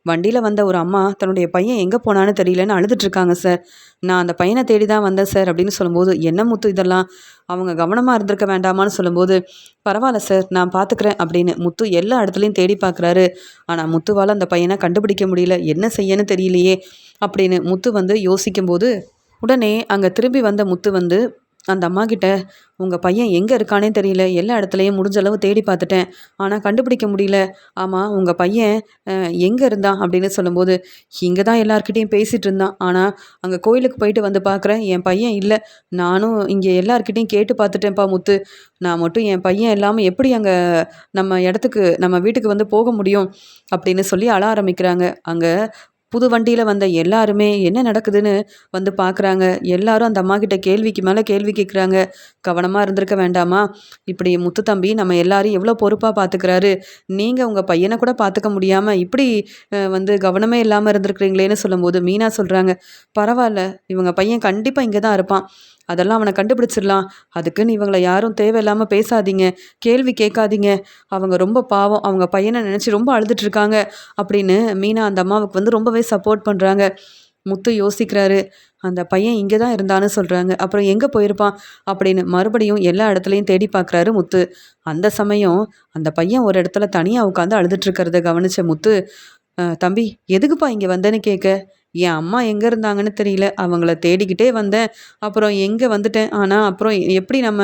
வண்டியில வந்த ஒரு அம்மா தன்னுடைய பையன் எங்க போனான்னு தெரியலன்னு அழுதுட்டு இருக்காங்க சார். நான் அந்த பையன தேடி தான் வந்தேன் சார் அப்படின்னு சொல்லும்போது, என்ன முத்து இதெல்லாம்? அவங்க கவனமா இருந்திருக்க வேண்டாமான்னு சொல்லும்போது, பரவால்ல சார் நான் பார்த்துக்கிறேன் அப்படின்னு முத்து எல்லா இடத்துலயும் தேடி பார்க்குறாரு. ஆனா முத்துவால அந்த பையன கண்டுபிடிக்க முடியல. என்ன செய்யன்னு தெரியலையே அப்படின்னு முத்து வந்து யோசிக்கும்போது, உடனே அங்க திரும்பி வந்த முத்து வந்து அந்த அம்மாகிட்ட, "உங்க பையன் எங்க இருக்கான்னே தெரியல. எல்லா இடத்துலயும் முடிஞ்ச அளவு தேடி பார்த்துட்டேன். ஆனா கண்டுபிடிக்க முடியல. ஆமா உங்க பையன் எங்க இருந்தான்?" அப்படின்னு சொல்லும்போது, "இங்க தான் எல்லார்கிட்டயும் பேசிட்டு இருந்தான். ஆனா அங்க கோயிலுக்கு போயிட்டு வந்து பார்க்குறேன், என் பையன் இல்ல. நானும் இங்க எல்லார்கிட்டயும் கேட்டு பார்த்துட்டேன்ப்பா முத்து. நான் மட்டும் என் பையன் இல்லாம எப்படி அங்க நம்ம வீட்டுக்கு வந்து போக முடியும்?" அப்படின்னு சொல்லி அழ ஆரம்பிக்கிறாங்க. அங்க புது வண்டியில வந்த எல்லாருமே என்ன நடக்குதுன்னு வந்து பார்க்குறாங்க. எல்லாரும் அந்த அம்மாகிட்ட கேள்விக்கு மேல கேள்வி கேட்குறாங்க. "கவனமா இருந்திருக்க வேண்டாமா? இப்படி முத்து தம்பி நம்ம எல்லாரையும் எவ்வளோ பொறுப்பா பார்த்துக்கிறாரு. நீங்க உங்க பையன கூட பார்த்துக்க முடியாம இப்படி வந்து கவனமே இல்லாம இருந்திருக்கிறீங்களேன்னு" சொல்லும்போது மீனா சொல்றாங்க, "பரவால்ல. இவங்க பையன் கண்டிப்பா இங்க தான் இருப்பான். அதெல்லாம் அவன கண்டுபிடிச்சிடலாம். அதுக்குன்னு இவங்கள யாரும் தேவையில்லாம பேசாதீங்க. கேள்வி கேட்காதீங்க. அவங்க ரொம்ப பாவம். அவங்க பையன நினைச்சு ரொம்ப அழுதுட்டு இருக்காங்க." அப்படின்னு மீனா அந்த அம்மாவுக்கு வந்து ரொம்பவே சப்போர்ட் பண்றாங்க. முத்து யோசிக்கிறாரு. அந்த பையன் இங்க தான் இருந்தான்னு சொல்றாங்க. அப்புறம் எங்க போயிருப்பான்? அப்படின்னு மறுபடியும் எல்லா இடத்துலயும் தேடி பார்க்குறாரு முத்து. அந்த சமயம் அந்த பையன் ஒரு இடத்துல தனியா உட்காந்து அழுதுட்டு இருக்கிறத கவனிச்ச முத்து, தம்பி எதுக்குப்பா இங்க வந்தேன்னு கேட்க, என் அம்மா எங்க இருந்தாங்கன்னு தெரியல. அவங்கள தேடிக்கிட்டே வந்தேன். அப்புறம் எங்க வந்துட்டேன். ஆனா அப்புறம் எப்படி நம்ம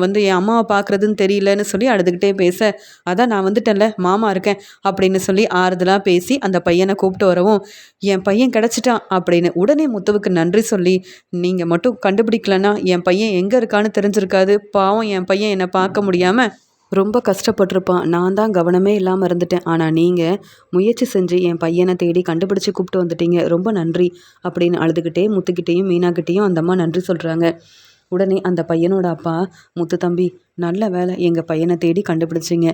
வந்து என் அம்மாவ பார்க்குறதுன்னு தெரியலன்னு சொல்லி அழுதுகிட்டே பேச, அதான் நான் வந்துட்டேன்ல, மாமா இருக்கேன் அப்படின்னு சொல்லி ஆறுதலா பேசி அந்த பையன கூப்பிட்டு வரவும், என் பையன் கிடைச்சிட்டான் அப்படின்னு உடனே முத்துவுக்கு நன்றி சொல்லி, நீங்க மட்டும் கண்டுபிடிக்கலன்னா என் பையன் எங்க இருக்கான்னு தெரிஞ்சிருக்காது. பாவம் என் பையன் என்ன பார்க்க முடியாம ரொம்ப கஷ்டப்பட்டுருப்பான். நான் தான் கவனமே இல்லாம இருந்துட்டேன். ஆனா நீங்க முயற்சி செஞ்சு என் பையன தேடி கண்டுபிடிச்சு கூப்பிட்டு வந்துட்டீங்க. ரொம்ப நன்றி அப்படின்னு அழுதுகிட்டே முத்துக்கிட்டேயும், மீனாகிட்டேயும் அந்த அம்மா நன்றி சொல்றாங்க. உடனே அந்த பையனோட அப்பா, "முத்து தம்பி, நல்ல வேளை எங்க பையன தேடி கண்டுபிடிச்சீங்க.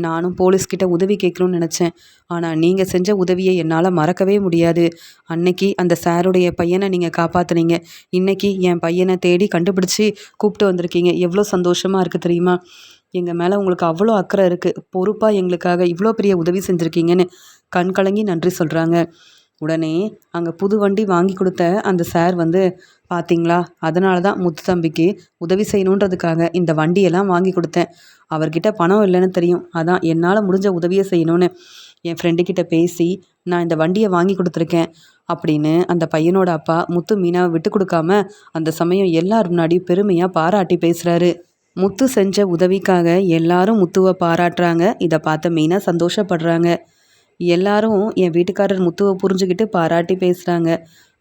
நானும் போலீஸ்கிட்ட உதவி கேட்கணும்னு நெனச்சேன். ஆனா நீங்க செஞ்ச உதவிய என்னால மறக்கவே முடியாது. அன்னைக்கு அந்த சாருடைய பையன நீங்க காப்பாத்துனீங்க. இன்னைக்கு என் பையன தேடி கண்டுபிடிச்சு கூப்பிட்டு வந்திருக்கீங்க. எவ்வளோ சந்தோஷமா இருக்கு தெரியுமா? எங்க மேல உங்களுக்கு அவ்வளோ அக்கறை இருக்கு. பொறுப்பா எங்களுக்காக இவ்வளோ பெரிய உதவி செஞ்சிருக்கீங்கன்னு" கண் கலங்கி நன்றி சொல்றாங்க. உடனே அங்க புது வண்டி வாங்கி கொடுத்த அந்த சார் வந்து, "பாத்தீங்களா? அதனால தான் முத்து தம்பிக்கு உதவி செய்யணுன்றதுக்காக இந்த வண்டியெல்லாம் வாங்கி கொடுத்தேன். அவர்கிட்ட பணம் இல்லைன்னு தெரியும். அதான் என்னால முடிஞ்ச உதவிய செய்யணும்னு என் ஃப்ரெண்டு கிட்ட பேசி நான் இந்த வண்டிய வாங்கி கொடுத்துருக்கேன்." அப்படின்னு அந்த பையனோட அப்பா முத்து மீனாவ விட்டு கொடுக்காம அந்த சமயம் எல்லார் முன்னாடியும் பெருமையா பாராட்டி பேசுறாரு. முத்து செஞ்ச உதவிக்காக எல்லாரும் முத்துவ பாராட்டுறாங்க. இத பார்த்த மீனா சந்தோஷப்படுறாங்க. எல்லாரும் என் வீட்டுக்காரர் முத்துவ புரிஞ்சுகிட்டு பாராட்டி பேசுறாங்க.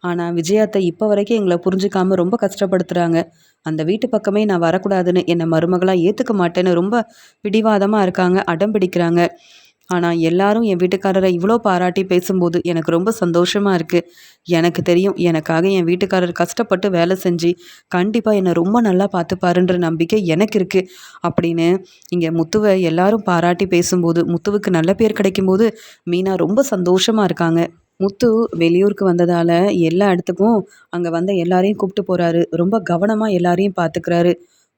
ஆனா விஜயா அத்தை இப்ப வரைக்கும் எங்கள புரிஞ்சுக்காம ரொம்ப கஷ்டப்படுத்துறாங்க. அந்த வீட்டு பக்கமே நான் வரக்கூடாதுன்னு என்ன மருமகளா ஏத்துக்க மாட்டேன்னு ரொம்ப பிடிவாதமா இருக்காங்க. அடம் பிடிக்கிறாங்க. ஆனா எல்லாரும் என் வீட்டுக்காரர இவ்ளோ பாராட்டி பேசும்போது எனக்கு ரொம்ப சந்தோஷமா இருக்கு. எனக்கு தெரியும் எனக்காக என் வீட்டுக்காரர் கஷ்டப்பட்டு வேலை செஞ்சு கண்டிப்பா என்ன ரொம்ப நல்லா பார்த்துப்பாருன்ற நம்பிக்கை எனக்கு இருக்கு. அப்படின்னு இங்க முத்துவ எல்லாரும் பாராட்டி பேசும்போது, முத்துவுக்கு நல்ல பேர் கிடைக்கும்போது மீனா ரொம்ப சந்தோஷமா இருக்காங்க. முத்து வெளியூருக்கு வந்ததால எல்லா இடத்துக்கும் அங்க வந்த எல்லாரையும் கூப்பிட்டு போறாரு. ரொம்ப கவனமா எல்லாரையும் பார்த்துக்கிறாரு.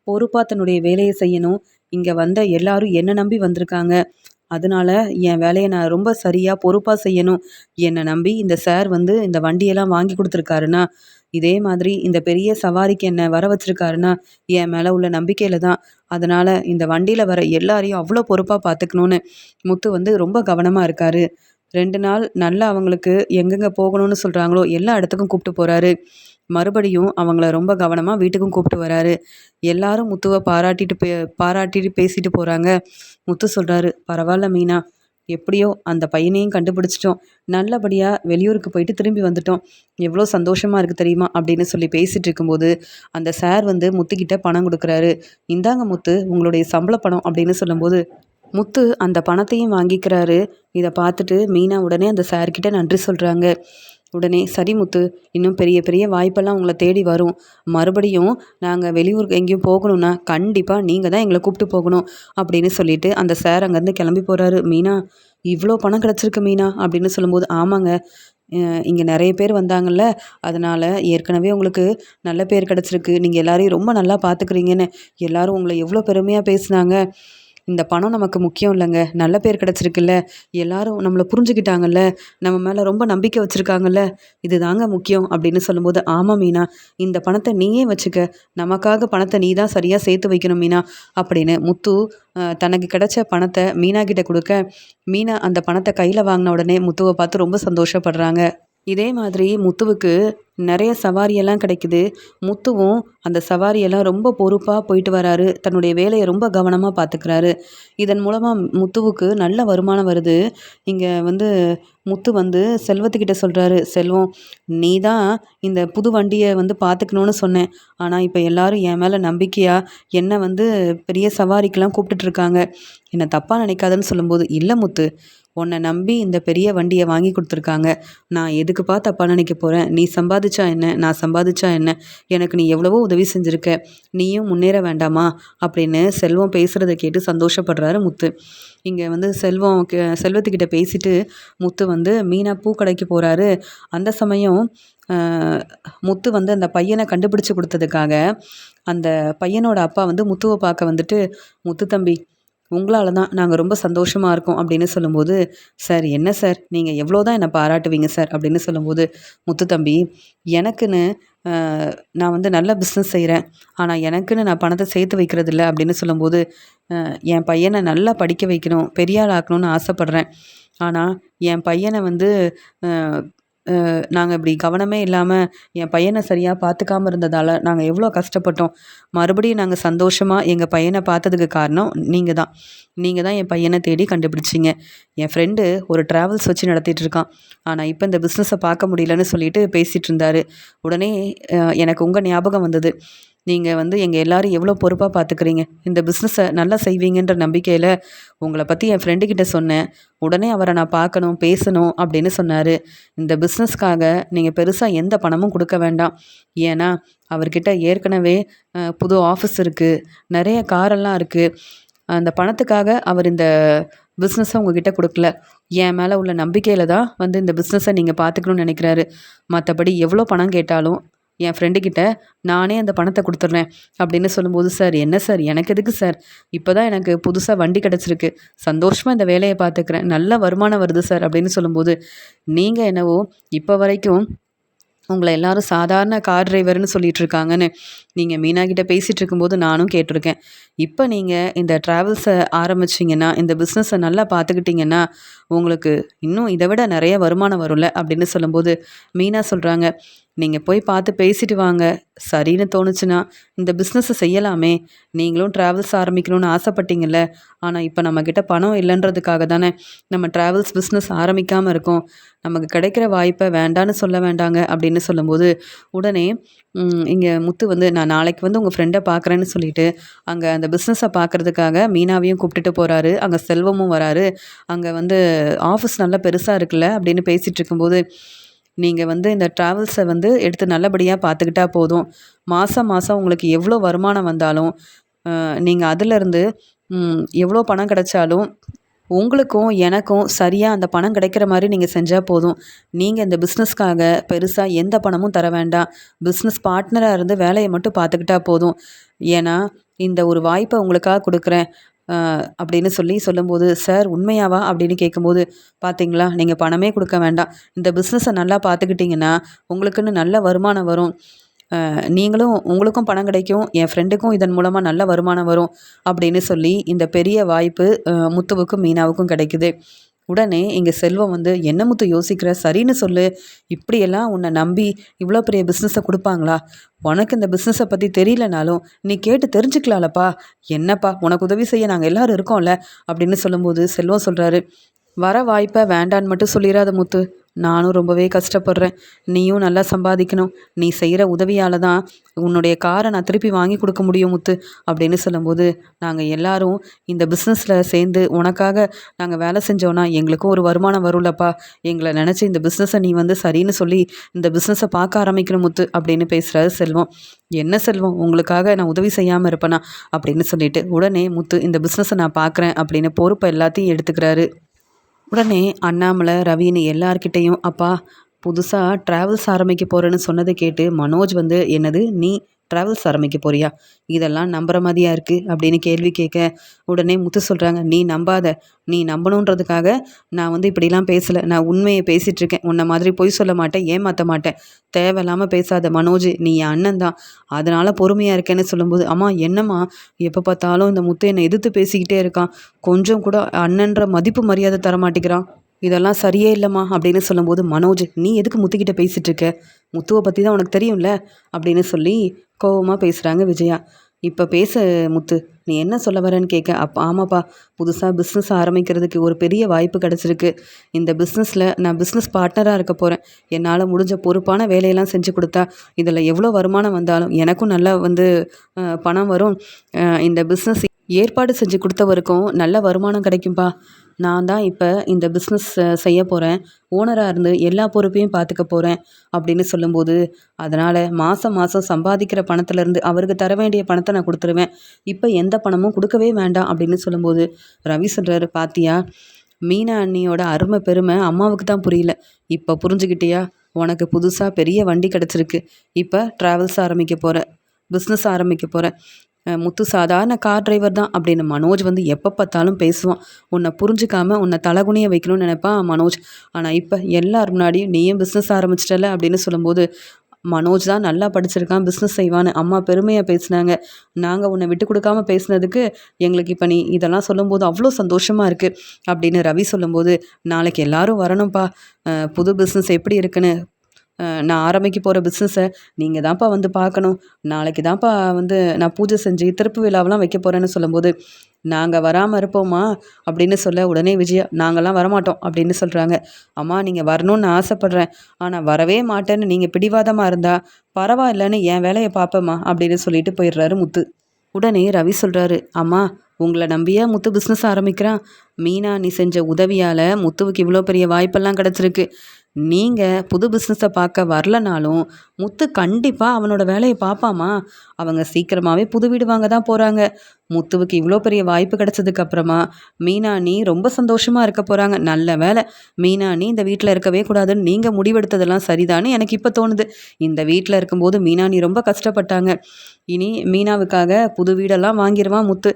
பொறுப்பா தன்னுடைய வேலைய செய்யணும். இங்க வந்த எல்லாரும் என்ன நம்பி வந்திருக்காங்க. அதனால என் வேலைய நான் ரொம்ப சரியா, பொறுப்பா செய்யணும். என்ன நம்பி இந்த சார் வந்து இந்த வண்டியெல்லாம் வாங்கி குடுத்துருக்காருன்னா, இதே மாதிரி இந்த பெரிய சவாரிக்கு என்ன வர வச்சிருக்காருன்னா, என் மேல உள்ள நம்பிக்கையில தான். அதனால இந்த வண்டியில வர எல்லாரையும் அவ்ளோ பொறுப்பா பார்த்துக்கணும்னு முத்து வந்து ரொம்ப கவனமா இருக்காரு. 2 நாள் நல்லா அவங்களுக்கு எங்கெங்க போகணும்னு சொல்றாங்களோ, எல்லா இடத்துக்கும் கூப்பிட்டு போறாரு. மறுபடியும் அவங்கள ரொம்ப கவனமா வீட்டுக்கும் கூப்பிட்டு வராரு. எல்லாரும் முத்துவ பாராட்டிட்டு பேசிட்டு போறாங்க. முத்து சொல்றாரு, "பரவால்ல மீனா. எப்படியோ அந்த பையனையும் கண்டுபிடிச்சிட்டோம். நல்லபடியா வெளியூருக்கு போயிட்டு திரும்பி வந்துட்டோம். எவ்வளோ சந்தோஷமா இருக்கு தெரியுமா?" அப்படின்னு சொல்லி பேசிட்டு இருக்கும்போது, அந்த சார் வந்து முத்துக்கிட்ட பணம் குடுக்குறாரு. "இந்தாங்க முத்து, உங்களுடைய சம்பள பணம்" அப்படின்னு சொல்லும்போது, முத்து அந்த பணத்தையும் வாங்கிக்கிறாரு. இத பார்த்துட்டு மீனா உடனே அந்த சார்கிட்ட நன்றி சொல்றாங்க. உடனே சரி முத்து, இன்னும் பெரிய பெரிய வாய்ப்பெல்லாம் உங்களை தேடி வரும். மறுபடியும் நாங்கள் வெளியூருக்கு எங்கேயும் போகணும்னா கண்டிப்பாக நீங்கள் தான் எங்களை கூப்பிட்டு போகணும் அப்படின்னு சொல்லிட்டு அந்த சார் அங்கேருந்து கிளம்பி போகிறாரு. மீனா, இவ்வளோ பணம் கிடச்சிருக்கு மீனா அப்படின்னு சொல்லும்போது, ஆமாங்க, இங்கே நிறைய பேர் வந்தாங்கல்ல, அதனால் ஏற்கனவே உங்களுக்கு நல்ல பேர் கிடச்சிருக்கு. நீங்கள் எல்லாரையும் ரொம்ப நல்லா பார்த்துக்கிறீங்கன்னு எல்லாரும் உங்களை எவ்வளோ பெருமையாக பேசுனாங்க. இந்த பணம் நமக்கு முக்கியம் இல்லைங்க. நல்ல பேர் கிடச்சிருக்குல்ல, எல்லாரும் நம்மளை புரிஞ்சுக்கிட்டாங்கல்ல, நம்ம மேலே ரொம்ப நம்பிக்கை வச்சுருக்காங்கல்ல, இது தாங்க முக்கியம் அப்படின்னு சொல்லும்போது, ஆமாம் மீனா, இந்த பணத்தை நீயே வச்சுக்க. நமக்காக பணத்தை நீ தான் சரியாக சேர்த்து வைக்கணும் மீனா அப்படின்னு முத்து தனக்கு கிடைச்ச பணத்தை மீனா கிட்ட கொடுக்க, மீனா அந்த பணத்தை கையில் வாங்கின உடனே முத்துவை பார்த்து ரொம்ப சந்தோஷப்படுறாங்க. இதே மாதிரி முத்துவுக்கு நிறைய சவாரியெல்லாம் கிடைக்குது. முத்துவும் அந்த சவாரியெல்லாம் ரொம்ப பொறுப்பாக போயிட்டு வராரு. தன்னுடைய வேலையை ரொம்ப கவனமாக பார்த்துக்கிறாரு. இதன் மூலமாக முத்துவுக்கு நல்ல வருமானம் வருது. இங்கே முத்து செல்வத்துக்கிட்ட சொல்கிறாரு, செல்வம், நீ தான் இந்த புது வண்டியை பார்த்துக்கணுன்னு சொன்னேன். ஆனால் இப்போ எல்லாரும் என் மேலே நம்பிக்கையாக என்னை பெரிய சவாரிக்கெல்லாம் கூப்பிட்டுட்ருக்காங்க. என்னை தப்பாக நினைக்காதன்னு சொல்லும்போது, இல்லை முத்து, உன்னை நம்பி இந்த பெரிய வண்டியை வாங்கி கொடுத்துருக்காங்க. நான் எதுக்குப்பா தப்பாக நினைக்க போகிறேன்? நீ சம்பாதிச்சா என்ன, நான் சம்பாதிச்சா என்ன? எனக்கு நீ எவ்வளவோ உதவி செஞ்சுருக்க. நீயும் முன்னேற வேண்டாமா அப்படின்னு செல்வம் பேசுகிறத கேட்டு சந்தோஷப்படுறாரு முத்து. இங்கே செல்வம் செல்வத்துக்கிட்ட பேசிட்டு முத்து மீனா பூக்கடைக்கு போகிறாரு. அந்த சமயம் முத்து அந்த பையனை கண்டுபிடிச்சு கொடுத்ததுக்காக அந்த பையனோட அப்பா முத்துவை பார்க்க முத்து தம்பி, உங்களால தான் நாங்கள் ரொம்ப சந்தோஷமாக இருக்கோம் அப்படின்னு சொல்லும்போது, சார் என்ன சார், நீங்கள் எவ்வளோ தான் என்னை பாராட்டுவீங்க சார் அப்படின்னு சொல்லும்போது, முத்து தம்பி, எனக்குன்னு நான் நல்ல பிஸ்னஸ் செய்கிறேன். ஆனால் எனக்குன்னு நான் பணத்தை சேர்த்து வைக்கிறது இல்லை அப்படின்னு சொல்லும்போது, என் பையனை நல்லா படிக்க வைக்கணும், பெரிய ஆள் ஆக்கணும்னு ஆசைப்பட்றேன். ஆனால் என் பையனை நாங்கள் இப்படி கவனமே இல்லாமல் என் பையனை சரியாக பார்த்துக்காம இருந்ததால் நாங்கள் எவ்வளோ கஷ்டப்பட்டோம். மறுபடியும் நாங்கள் சந்தோஷமாக எங்கள் பையனை பார்த்ததுக்கு காரணம் நீங்கள் தான். நீங்கள் தான் என் பையனை தேடி கண்டுபிடிச்சிங்க. என் ஃப்ரெண்டு ஒரு ட்ராவல்ஸ் வச்சு நடத்திட்டு இருக்கான். ஆனால் இப்போ இந்த பிஸ்னஸை பார்க்க முடியலன்னு சொல்லிட்டு பேசிகிட்டு இருந்தார். உடனே எனக்கு உங்கள் ஞாபகம் வந்தது. நீங்கள் எங்கள் எல்லோரும் எவ்வளோ பொறுப்பாக பார்த்துக்கிறீங்க. இந்த பிஸ்னஸை நல்லா செய்வீங்கன்ற நம்பிக்கையில் உங்களை பற்றி என் ஃப்ரெண்டுக்கிட்ட சொன்னேன். உடனே அவரை நான் பார்க்கணும், பேசணும் அப்படின்னு சொன்னார். இந்த பிஸ்னஸ்க்காக நீங்கள் பெருசாக எந்த பணமும் கொடுக்க வேண்டாம். ஏன்னா அவர்கிட்ட ஏற்கனவே புது ஆஃபீஸ் இருக்குது, நிறைய காரெல்லாம் இருக்குது. அந்த பணத்துக்காக அவர் இந்த பிஸ்னஸை உங்ககிட்ட கொடுக்கல. என் மேலே உள்ள நம்பிக்கையில் தான் இந்த பிஸ்னஸை நீங்கள் பார்த்துக்கணும்னு நினைக்கிறாரு. மற்றபடி எவ்வளோ பணம் கேட்டாலும் என் ஃப்ரெண்டுக்கிட்ட நானே அந்த பணத்தை கொடுத்துட்றேன் அப்படின்னு சொல்லும்போது, சார் என்ன சார், எனக்கு எதுக்கு சார், இப்போ தான் எனக்கு புதுசாக வண்டி கிடச்சிருக்கு, சந்தோஷமாக இந்த வேலையை பார்த்துக்கிறேன், நல்ல வருமானம் வருது சார் அப்படின்னு சொல்லும்போது, நீங்கள் என்னவோ இப்போ வரைக்கும் உங்களை எல்லாரும் சாதாரண கார் டிரைவர்னு சொல்லிட்டு இருக்காங்கன்னு நீங்கள் மீனா கிட்ட பேசிகிட்டு இருக்கும்போது நானும் கேட்டிருக்கேன். இப்போ நீங்கள் இந்த ட்ராவல்ஸை ஆரம்பிச்சிங்கன்னா, இந்த பிஸ்னஸை நல்லா பார்த்துக்கிட்டிங்கன்னா உங்களுக்கு இன்னும் இதை விட நிறைய வருமானம் வரும்ல அப்படின்னு சொல்லும்போது, மீனா சொல்கிறாங்க, நீங்கள் போய் பார்த்து பேசிட்டு வாங்க, சரின்னு தோணுச்சுன்னா இந்த பிஸ்னஸை செய்யலாமே. நீங்களும் ட்ராவல்ஸ் ஆரம்பிக்கணும்னு ஆசைப்பட்டீங்கல்ல, ஆனால் இப்போ நம்மக்கிட்ட பணம் இல்லைன்றதுக்காக தானே நம்ம ட்ராவல்ஸ் பிஸ்னஸ் ஆரம்பிக்காமல் இருக்கோம். நமக்கு கிடைக்கிற வாய்ப்பை வேண்டான்னு சொல்ல வேண்டாங்க அப்படின்னு சொல்லும்போது, உடனே இங்கே முத்து நான் நாளைக்கு உங்கள் ஃப்ரெண்டை பார்க்குறேன்னு சொல்லிட்டு அங்கே அந்த பிஸ்னஸை பார்க்குறதுக்காக மீனாவையும் கூப்பிட்டுட்டு போகிறாரு. அங்கே செல்வமும் வராரு. அங்கே ஆஃபீஸ் நல்லா பெருசாக இருக்குல்ல அப்படின்னு பேசிகிட்டு இருக்கும்போது, நீங்கள் இந்த ட்ராவல்ஸை எடுத்து நல்லபடியாக பார்த்துக்கிட்டா போதும். மாதம் மாதம் உங்களுக்கு எவ்வளோ வருமானம் வந்தாலும் நீங்கள் அதிலேருந்து எவ்வளோ பணம் கிடைச்சாலும் உங்களுக்கும் எனக்கும் சரியாக அந்த பணம் கிடைக்கிற மாதிரி நீங்கள் செஞ்சால் போதும். நீங்கள் இந்த பிஸ்னஸ்க்காக பெருசாக எந்த பணமும் தர வேண்டாம். பிஸ்னஸ் பார்ட்னராக இருந்து வேலையை மட்டும் பார்த்துக்கிட்டா போதும். ஏன்னா இந்த ஒரு வாய்ப்பை உங்களுக்காக கொடுக்குறேன் அப்படின்னு சொல்லும்போது, சார் உண்மையாவா அப்படின்னு கேட்கும்போது, பார்த்தீங்களா, நீங்கள் பணமே கொடுக்க வேண்டாம், இந்த பிஸ்னஸை நல்லா பார்த்துக்கிட்டிங்கன்னா உங்களுக்குன்னு நல்ல வருமானம் வரும். உங்களுக்கும் பணம் கிடைக்கும், என் ஃப்ரெண்டுக்கும் இதன் மூலமாக நல்ல வருமானம் வரும் அப்படின்னு சொல்லி இந்த பெரிய வாய்ப்பு முத்துவுக்கும் மீனாவுக்கும் கிடைக்குது. உடனே இங்கே செல்வம் என்ன முத்து யோசிக்கிற, சரின்னு சொல்லு, இப்படியெல்லாம் உன்னை நம்பி இவ்வளோ பெரிய பிஸ்னஸை கொடுப்பாங்களா? உனக்கு இந்த பிஸ்னஸை பற்றி தெரியலனாலும் நீ கேட்டு தெரிஞ்சுக்கலாம்லப்பா, என்னப்பா உனக்கு உதவி செய்ய நாங்கள் எல்லோரும் இருக்கோம்ல அப்படின்னு சொல்லும்போது, செல்வம் சொல்கிறாரு, வர வாய்ப்பை வேண்டான்னு மட்டும் சொல்லிடாத முத்து, நானும் ரொம்பவே கஷ்டப்படுறேன். நீயும் நல்லா சம்பாதிக்கணும். நீ செய்கிற உதவியால் தான் உன்னுடைய காரை நான் திருப்பி வாங்கி கொடுக்க முடியும் முத்து அப்படின்னு சொல்லும்போது, நாங்கள் எல்லாரும் இந்த பிஸ்னஸில் சேர்ந்து உனக்காக நாங்கள் வேலை செஞ்சோன்னா எங்களுக்கும் ஒரு வருமானம் வரும்லப்பா. எங்களை நினச்சி இந்த பிஸ்னஸை நீ வந்து சரின்னு சொல்லி இந்த பிஸ்னஸை பார்க்க ஆரம்பிக்கணும் முத்து அப்படின்னு பேசுகிறாரு செல்வம். என்ன செல்வம், உங்களுக்காக நான் உதவி செய்யாமல் இருப்பேனா அப்படின்னு சொல்லிட்டு உடனே முத்து இந்த பிஸ்னஸை நான் பார்க்குறேன் அப்படின்னு பொறுப்பை எல்லாத்தையும் எடுத்துக்கிறாரு. உடனே அண்ணாமலை ரவின்னு எல்லார்கிட்டேயும் அப்பா புதுசாக ட்ராவல்ஸ் ஆரம்பிக்க போகிறேன்னு சொன்னதை கேட்டு மனோஜ் வந்து என்னது நீ ட்ராவல்ஸ் ஆரம்பிக்க போறியா, இதெல்லாம் நம்புற மாதிரியா இருக்குது அப்படின்னு கேள்வி கேட்க உடனே முத்து சொல்கிறாங்க, நீ நம்பாத, நீ நம்பணுன்றதுக்காக நான் வந்து இப்படிலாம் பேசலை, நான் உண்மையை பேசிகிட்டு இருக்கேன், உன்னை மாதிரி பொய் சொல்ல மாட்டேன், ஏமாற்ற மாட்டேன், தேவையில்லாமல் பேசாத மனோஜ், நீ என் அண்ணன் தான், அதனால் பொறுமையாக இருக்கேன்னு சொல்லும்போது அம்மா என்னம்மா எப்போ பார்த்தாலும் இந்த முத்து என்னை எதிர்த்து பேசிக்கிட்டே இருக்கான், கொஞ்சம் கூட அண்ணன்ற மதிப்பு மரியாதை தர மாட்டேங்கிறான், இதெல்லாம் சரியே இல்லைம்மா அப்படின்னு சொல்லும்போது மனோஜ் நீ எதுக்கு முத்துக்கிட்ட பேசிகிட்டு இருக்க, முத்துவை பற்றி தான் உனக்கு தெரியும்ல அப்படின்னு சொல்லி கோவமாக பேசுகிறாங்க விஜயா. இப்போ பேச முத்து, நீ என்ன சொல்ல வரேன்னு கேட்க ஆமாப்பா புதுசாக பிஸ்னஸ் ஆரம்பிக்கிறதுக்கு ஒரு பெரிய வாய்ப்பு கிடச்சிருக்கு, இந்த பிஸ்னஸில் நான் பிஸ்னஸ் பார்ட்னராக இருக்க போகிறேன், என்னால் முடிஞ்ச பொறுப்பான வேலையெல்லாம் செஞ்சு கொடுத்தா இதில் எவ்வளோ வருமானம் வந்தாலும் எனக்கும் நல்லா வந்து பணம் வரும், இந்த பிஸ்னஸ் ஏற்பாடு செஞ்சு கொடுத்தவருக்கும் நல்ல வருமானம் கிடைக்கும்பா, நான் தான் இப்போ இந்த பிஸ்னஸ் செய்ய போகிறேன், ஓனராக இருந்து எல்லா பொறுப்பையும் பார்த்துக்க போகிறேன் அப்படின்னு சொல்லும்போது, அதனால் மாதம் மாதம் சம்பாதிக்கிற பணத்துலேருந்து அவருக்கு தர வேண்டிய பணத்தை நான் கொடுத்துருவேன், இப்போ எந்த பணமும் கொடுக்கவே வேண்டாம் அப்படின்னு சொல்லும்போது ரவி சொல்கிறாரு, பாத்தியா மீனா அண்ணியோட அருமை பெருமை அம்மாவுக்கு தான் புரியல, இப்போ புரிஞ்சுக்கிட்டியா, உனக்கு புதுசாக பெரிய வண்டி கிடச்சிருக்கு, இப்போ ட்ராவல்ஸ் ஆரம்பிக்க போகிற, பிஸ்னஸ் ஆரம்பிக்க போகிற, முத்து சாதாரண கார் டிரைவர் தான் அப்படின்னு மனோஜ் வந்து எப்போ பார்த்தாலும் பேசுவான், உன்னை புரிஞ்சுக்காம உன்னை தலகுனிய வைக்கணும்னு நினைப்பான் மனோஜ், ஆனால் இப்போ எல்லார் முன்னாடியும் நீயும் பிஸ்னஸ் ஆரம்பிச்சிட்டல அப்படின்னு சொல்லும்போது மனோஜ் தான் நல்லா படிச்சிருக்கான், பிஸ்னஸ் செய்வான்னு அம்மா பெருமையாக பேசினாங்க, நாங்கள் உன்னை விட்டு கொடுக்காம பேசினதுக்கு எங்களுக்கு இப்போ நீ இதெல்லாம் சொல்லும்போது அவ்வளோ சந்தோஷமாக இருக்குது அப்படின்னு ரவி சொல்லும்போது, நாளைக்கு எல்லாரும் வரணும்ப்பா, புது பிஸ்னஸ் எப்படி இருக்குன்னு நான் ஆரம்பிக்க போகிற பிஸ்னஸை நீங்கள் தான்ப்பா வந்து பார்க்கணும், நாளைக்கு தான்ப்பா வந்து நான் பூஜை செஞ்சு திறப்பு விழாவெலாம் வைக்க போகிறேன்னு சொல்லும்போது, நாங்கள் வராமல் இருப்போமா அப்படின்னு சொல்ல உடனே விஜயா நாங்கள்லாம் வரமாட்டோம் அப்படின்னு சொல்கிறாங்க. அம்மா நீங்கள் வரணும்னு ஆசைப்பட்றேன், ஆனால் வரவே மாட்டேன்னு நீங்கள் பிடிவாதமாக இருந்தால் பரவாயில்லன்னு என் வேலையை பார்ப்பேம்மா அப்படின்னு சொல்லிட்டு போயிடுறாரு முத்து. உடனே ரவி சொல்கிறாரு, அம்மா உங்களை நம்பியா முத்து பிஸ்னஸ் ஆரம்பிக்கிறான், மீனா நீ செஞ்ச உதவியால் முத்துவுக்கு இவ்வளோ பெரிய வாய்ப்பெல்லாம் கிடச்சிருக்கு, நீங்கள் புது பிஸ்னஸை பார்க்க வரலனாலும் முத்து கண்டிப்பாக அவனோட வேலையை பார்ப்பாமா, அவங்க சீக்கிரமாகவே புது வீடு வாங்க தான் போகிறாங்க, முத்துவுக்கு இவ்வளோ பெரிய வாய்ப்பு கிடச்சதுக்கு அப்புறமா மீனா நீ ரொம்ப சந்தோஷமாக இருக்க போகிறாங்க, நல்ல வேலை மீனா நீ இந்த வீட்டில் இருக்கவே கூடாதுன்னு நீங்கள் முடிவெடுத்ததெல்லாம் சரிதான்னு எனக்கு இப்போ தோணுது, இந்த வீட்டில் இருக்கும்போது மீனா நீ ரொம்ப கஷ்டப்பட்டாங்க, இனி மீனாவுக்காக புது வீடெல்லாம் வாங்கிடுவான் முத்து,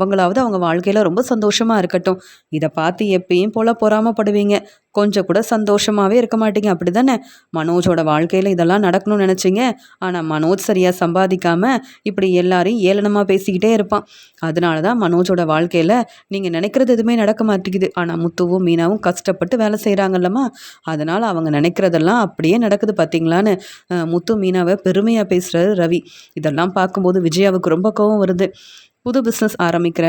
அவங்களாவது அவங்க வாழ்க்கையில் ரொம்ப சந்தோஷமாக இருக்கட்டும், இதை பார்த்து எப்பயும் போல் பொறாமப்படுவீங்க, கொஞ்சம் கூட சந்தோஷமாகவே இருக்க மாட்டீங்க அப்படி தானே, மனோஜோட வாழ்க்கையில் இதெல்லாம் நடக்கணும்னு நினச்சிங்க, ஆனால் மனோஜ் சரியாக சம்பாதிக்காமல் இப்படி எல்லாரையும் ஏளனமாக பேசிக்கிட்டே இருப்பான், அதனால தான் மனோஜோட வாழ்க்கையில் நீங்கள் நினைக்கிறது எதுவுமே நடக்க மாட்டேங்குது, ஆனால் முத்துவும் மீனாவும் கஷ்டப்பட்டு வேலை செய்கிறாங்கல்லம்மா, அதனால் அவங்க நினைக்கிறதெல்லாம் அப்படியே நடக்குது பார்த்தீங்களான்னு முத்து மீனாவை பெருமையாக பேசுகிறாரு ரவி. இதெல்லாம் பார்க்கும்போது விஜயாவுக்கு ரொம்ப கோவம் வருது. புது பிஸ்னஸ் ஆரம்பிக்கிற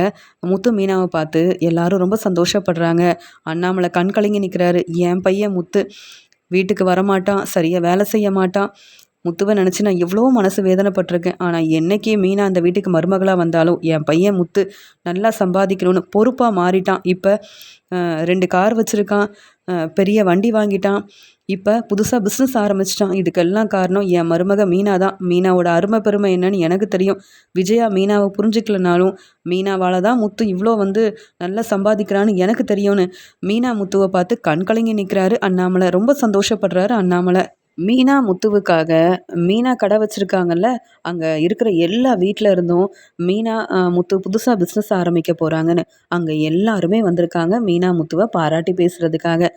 முத்து மீனாவை பார்த்து எல்லாரும் ரொம்ப சந்தோஷப்படுறாங்க. அண்ணாமலை கண் கலங்கி நிற்கிறாரு. என் பையன் முத்து வீட்டுக்கு வரமாட்டான், சரியாக வேலை செய்ய மாட்டான், முத்துவை நினச்சி நான் எவ்வளோ மனசு வேதனைப்பட்டிருக்கேன், ஆனால் என்னைக்கே மீனா அந்த வீட்டுக்கு மருமகளாக வந்தாலும் என் பையன் முத்து நல்லா சம்பாதிக்கணும்னு பொறுப்பாக மாறிட்டான், இப்போ 2 கார் வச்சுருக்கான், பெரிய வண்டி வாங்கிட்டான், இப்போ புதுசாக பிஸ்னஸ் ஆரம்பிச்சிட்டான், இதுக்கெல்லாம் காரணம் என் மருமக மீனா தான், மீனாவோட அருமை பெருமை என்னன்னு எனக்கு தெரியும், விஜயா மீனாவை புரிஞ்சுக்கலனாலும் மீனாவால் தான் முத்து இவ்வளோ வந்து நல்லா சம்பாதிக்கிறான்னு எனக்கு தெரியும்னு மீனா முத்துவை பார்த்து கண் கலங்கி நிற்கிறாரு அண்ணாமலை. ரொம்ப சந்தோஷப்படுறாரு அண்ணாமலை. மீனா முத்துவுக்காக மீனா கடை வச்சுருக்காங்கல்ல, அங்கே இருக்கிற எல்லா வீட்டில் இருந்தும் மீனா முத்து புதுசாக பிஸ்னஸ் ஆரம்பிக்க போகிறாங்கன்னு அங்கே எல்லாருமே வந்திருக்காங்க மீனா முத்துவை பாராட்டி பேசுகிறதுக்காக.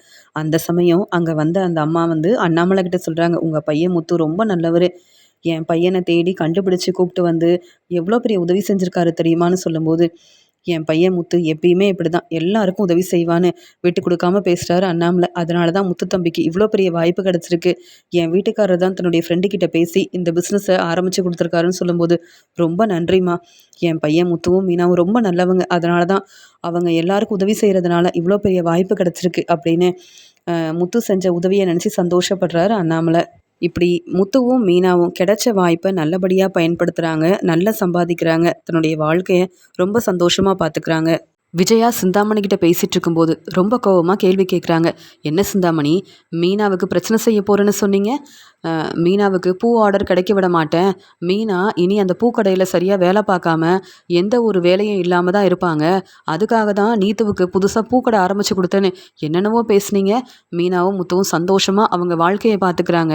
அந்த சமயம் அங்கே வந்த அந்த அம்மா வந்து அண்ணாமலை கிட்ட சொல்கிறாங்க, உங்கள் பையன் முத்து ரொம்ப நல்லவர், என் பையனை தேடி கண்டுபிடிச்சி கூப்பிட்டு வந்து எவ்வளோ பெரிய உதவி செஞ்சுருக்காரு தெரியுமான்னு சொல்லும்போது, என் பையன் முத்து எப்பயுமே இப்படி தான் எல்லாருக்கும் உதவி செய்வான்னு விட்டு கொடுக்காம பேசுகிறாரு அண்ணாமலை. அதனால தான் முத்து தம்பிக்கு இவ்வளோ பெரிய வாய்ப்பு கிடச்சிருக்கு, என் வீட்டுக்காரர் தான் தன்னுடைய ஃப்ரெண்டுக்கிட்ட பேசி இந்த பிஸ்னஸை ஆரம்பித்து கொடுத்துருக்காருன்னு சொல்லும்போது, ரொம்ப நன்றிம்மா, என் பையன் முத்துவும் மீனாவும் ரொம்ப நல்லவங்க, அதனால தான் அவங்க எல்லாருக்கும் உதவி செய்கிறதுனால இவ்வளோ பெரிய வாய்ப்பு கிடச்சிருக்கு அப்படின்னு முத்து செஞ்ச உதவியை நினச்சி சந்தோஷப்படுறாரு அண்ணாமலை. இப்படி முத்துவும் மீனாவும் கிடைச்ச வாய்ப்பை நல்லபடியாக பயன்படுத்துகிறாங்க, நல்லா சம்பாதிக்கிறாங்க, தன்னுடைய வாழ்க்கையை ரொம்ப சந்தோஷமாக பார்த்துக்கிறாங்க. விஜயா சிந்தாமணி கிட்ட பேசிட்டு இருக்கும்போது ரொம்ப கோவமாக கேள்வி கேட்குறாங்க. என்ன சிந்தாமணி, மீனாவுக்கு பிரச்சனை செய்ய போறேன்னு சொன்னீங்க? மீனாவுக்கு பூ ஆர்டர் கிடைக்க விட மாட்டேன். மீனா இனி அந்த பூக்கடையில் சரியாக வேலை பார்க்காம எந்த ஒரு வேலையும் இல்லாமல் தான் இருப்பாங்க. அதுக்காக தான் நீத்துவுக்கு புதுசாக பூக்கடை ஆரம்பித்து கொடுத்தேன்னு என்னென்னவோ பேசுனீங்க. மீனாவும் முத்துவும் சந்தோஷமாக அவங்க வாழ்க்கையை பார்த்துக்கிறாங்க.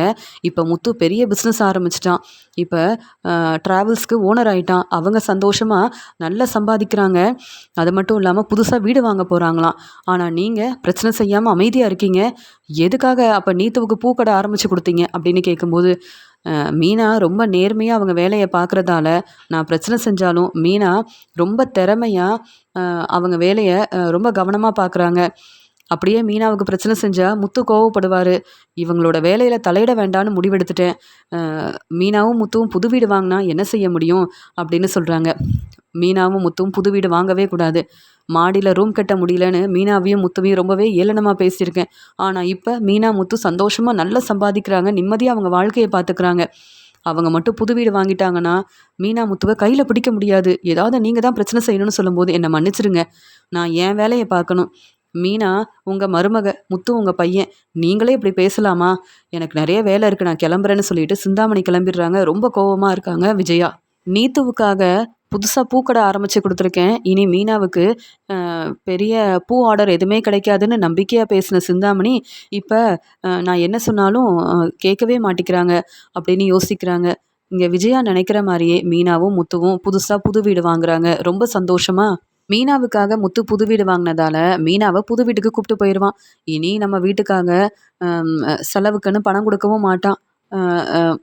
இப்போ முத்து பெரிய பிஸ்னஸ் ஆரம்பிச்சிட்டான். இப்போ ட்ராவல்ஸ்க்கு ஓனர் ஆயிட்டான். அவங்க சந்தோஷமாக நல்லா சம்பாதிக்கிறாங்க. அது மட்டும் இல்லாமல் புதுசாக வீடு வாங்க போகிறாங்களாம். ஆனால் நீங்கள் பிரச்சனை செய்யாமல் அமைதியாக இருக்கீங்க. எதுக்காக அப்போ நீத்துவுக்கு பூக்கடை ஆரம்பித்து கொடுத்தீங்க அப்படின்னு கேட்கும்போது, மீனா ரொம்ப நேர்மையாக அவங்க வேலையை பார்க்குறதால நான் பிரச்சனை செஞ்சாலும் மீனா ரொம்ப திறமையாக அவங்க வேலையை ரொம்ப கவனமாக பார்க்குறாங்க. அப்படியே மீனாவுக்கு பிரச்சனை செஞ்சால் முத்து கோவப்படுவார். இவங்களோட வேலையில் தலையிட வேண்டான்னு முடிவெடுத்துட்டேன். மீனாவும் முத்துவும் புது வீடு வாங்கினா என்ன செய்ய முடியும் அப்படின்னு சொல்கிறாங்க. மீனாவும் முத்துவும் புது வீடு வாங்கவே கூடாது. மாடியில் ரூம் கட்ட முடியலன்னு மீனாவையும் முத்துவையும் ரொம்பவே ஏளனமாக பேசியிருக்கேன். ஆனால் இப்போ மீனா முத்து சந்தோஷமாக நல்லா சம்பாதிக்கிறாங்க, நிம்மதியாக அவங்க வாழ்க்கையை பார்த்துக்கிறாங்க. அவங்க மட்டும் புது வீடு வாங்கிட்டாங்கன்னா மீனா முத்துவை கையில் பிடிக்க முடியாது. ஏதாவது நீங்கள் தான் பிரச்சனை செய்யணும்னு சொல்லும்போது என்னை மன்னிச்சிருங்க, நான் என் வேலையை பார்க்கணும். மீனா உங்கள் மருமக, முத்து உங்கள் பையன், நீங்களே இப்படி பேசலாமா? எனக்கு நிறைய வேலை இருக்குது, நான் கிளம்புறேன்னு சொல்லிட்டு சிந்தாமணி கிளம்பிடுறாங்க. ரொம்ப கோவமாக இருக்காங்க விஜயா. நீத்துவுக்காக புதுசாக பூக்கடை ஆரம்பித்து கொடுத்துருக்கேன். இனி மீனாவுக்கு பெரிய பூ ஆர்டர் எதுவுமே கிடைக்காதுன்னு நம்பிக்கையாக பேசின சிந்தாமணி இப்போ நான் என்ன சொன்னாலும் கேட்கவே மாட்டிக்கிறாங்க அப்படின்னு யோசிக்கிறாங்க. இங்கே விஜயா நினைக்கிற மாதிரியே மீனாவும் முத்துவும் புதுசாக புது வீடு வாங்குறாங்க. ரொம்ப சந்தோஷமாக மீனாவுக்காக முத்து புது வீடு வாங்கினதால மீனாவை புது வீட்டுக்கு கூப்பிட்டு போயிடுவான். இனி நம்ம வீட்டுக்காக செலவுக்குன்னு பணம் கொடுக்கவும் மாட்டான்.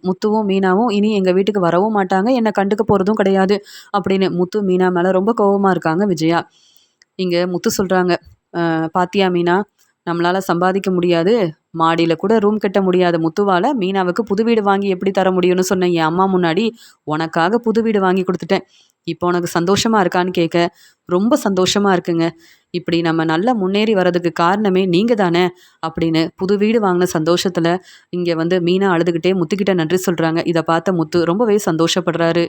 முத்துவும் மீனாவும் இனி எங்கள் வீட்டுக்கு வரவும் மாட்டாங்க, என்னை கண்டுக்க போகிறதும் கிடையாது அப்படின்னு முத்து மீனா மேலே ரொம்ப கோவமாக இருக்காங்க விஜயா. இங்கே முத்து சொல்கிறாங்க, பாத்தியா மீனா, நம்மளால் சம்பாதிக்க முடியாது, மாடியில் கூட ரூம் கட்ட முடியாத முத்துவால் மீனாவுக்கு புது வீடு வாங்கி எப்படி தர முடியும்னு சொன்ன என் அம்மா முன்னாடி உனக்காக புது வீடு வாங்கி கொடுத்துட்டேன். இப்போ உனக்கு சந்தோஷமாக இருக்கான்னு கேட்க ரொம்ப சந்தோஷமாக இருக்குங்க. இப்படி நம்ம நல்லா முன்னேறி வர்றதுக்கு காரணமே நீங்கள் தானே அப்படின்னு புது வீடு வாங்கின சந்தோஷத்தில் இங்கே மீனா அழுதுகிட்டே முத்துக்கிட்ட நன்றி சொல்கிறாங்க. இதை பார்த்த முத்து ரொம்பவே சந்தோஷப்படுறாரு.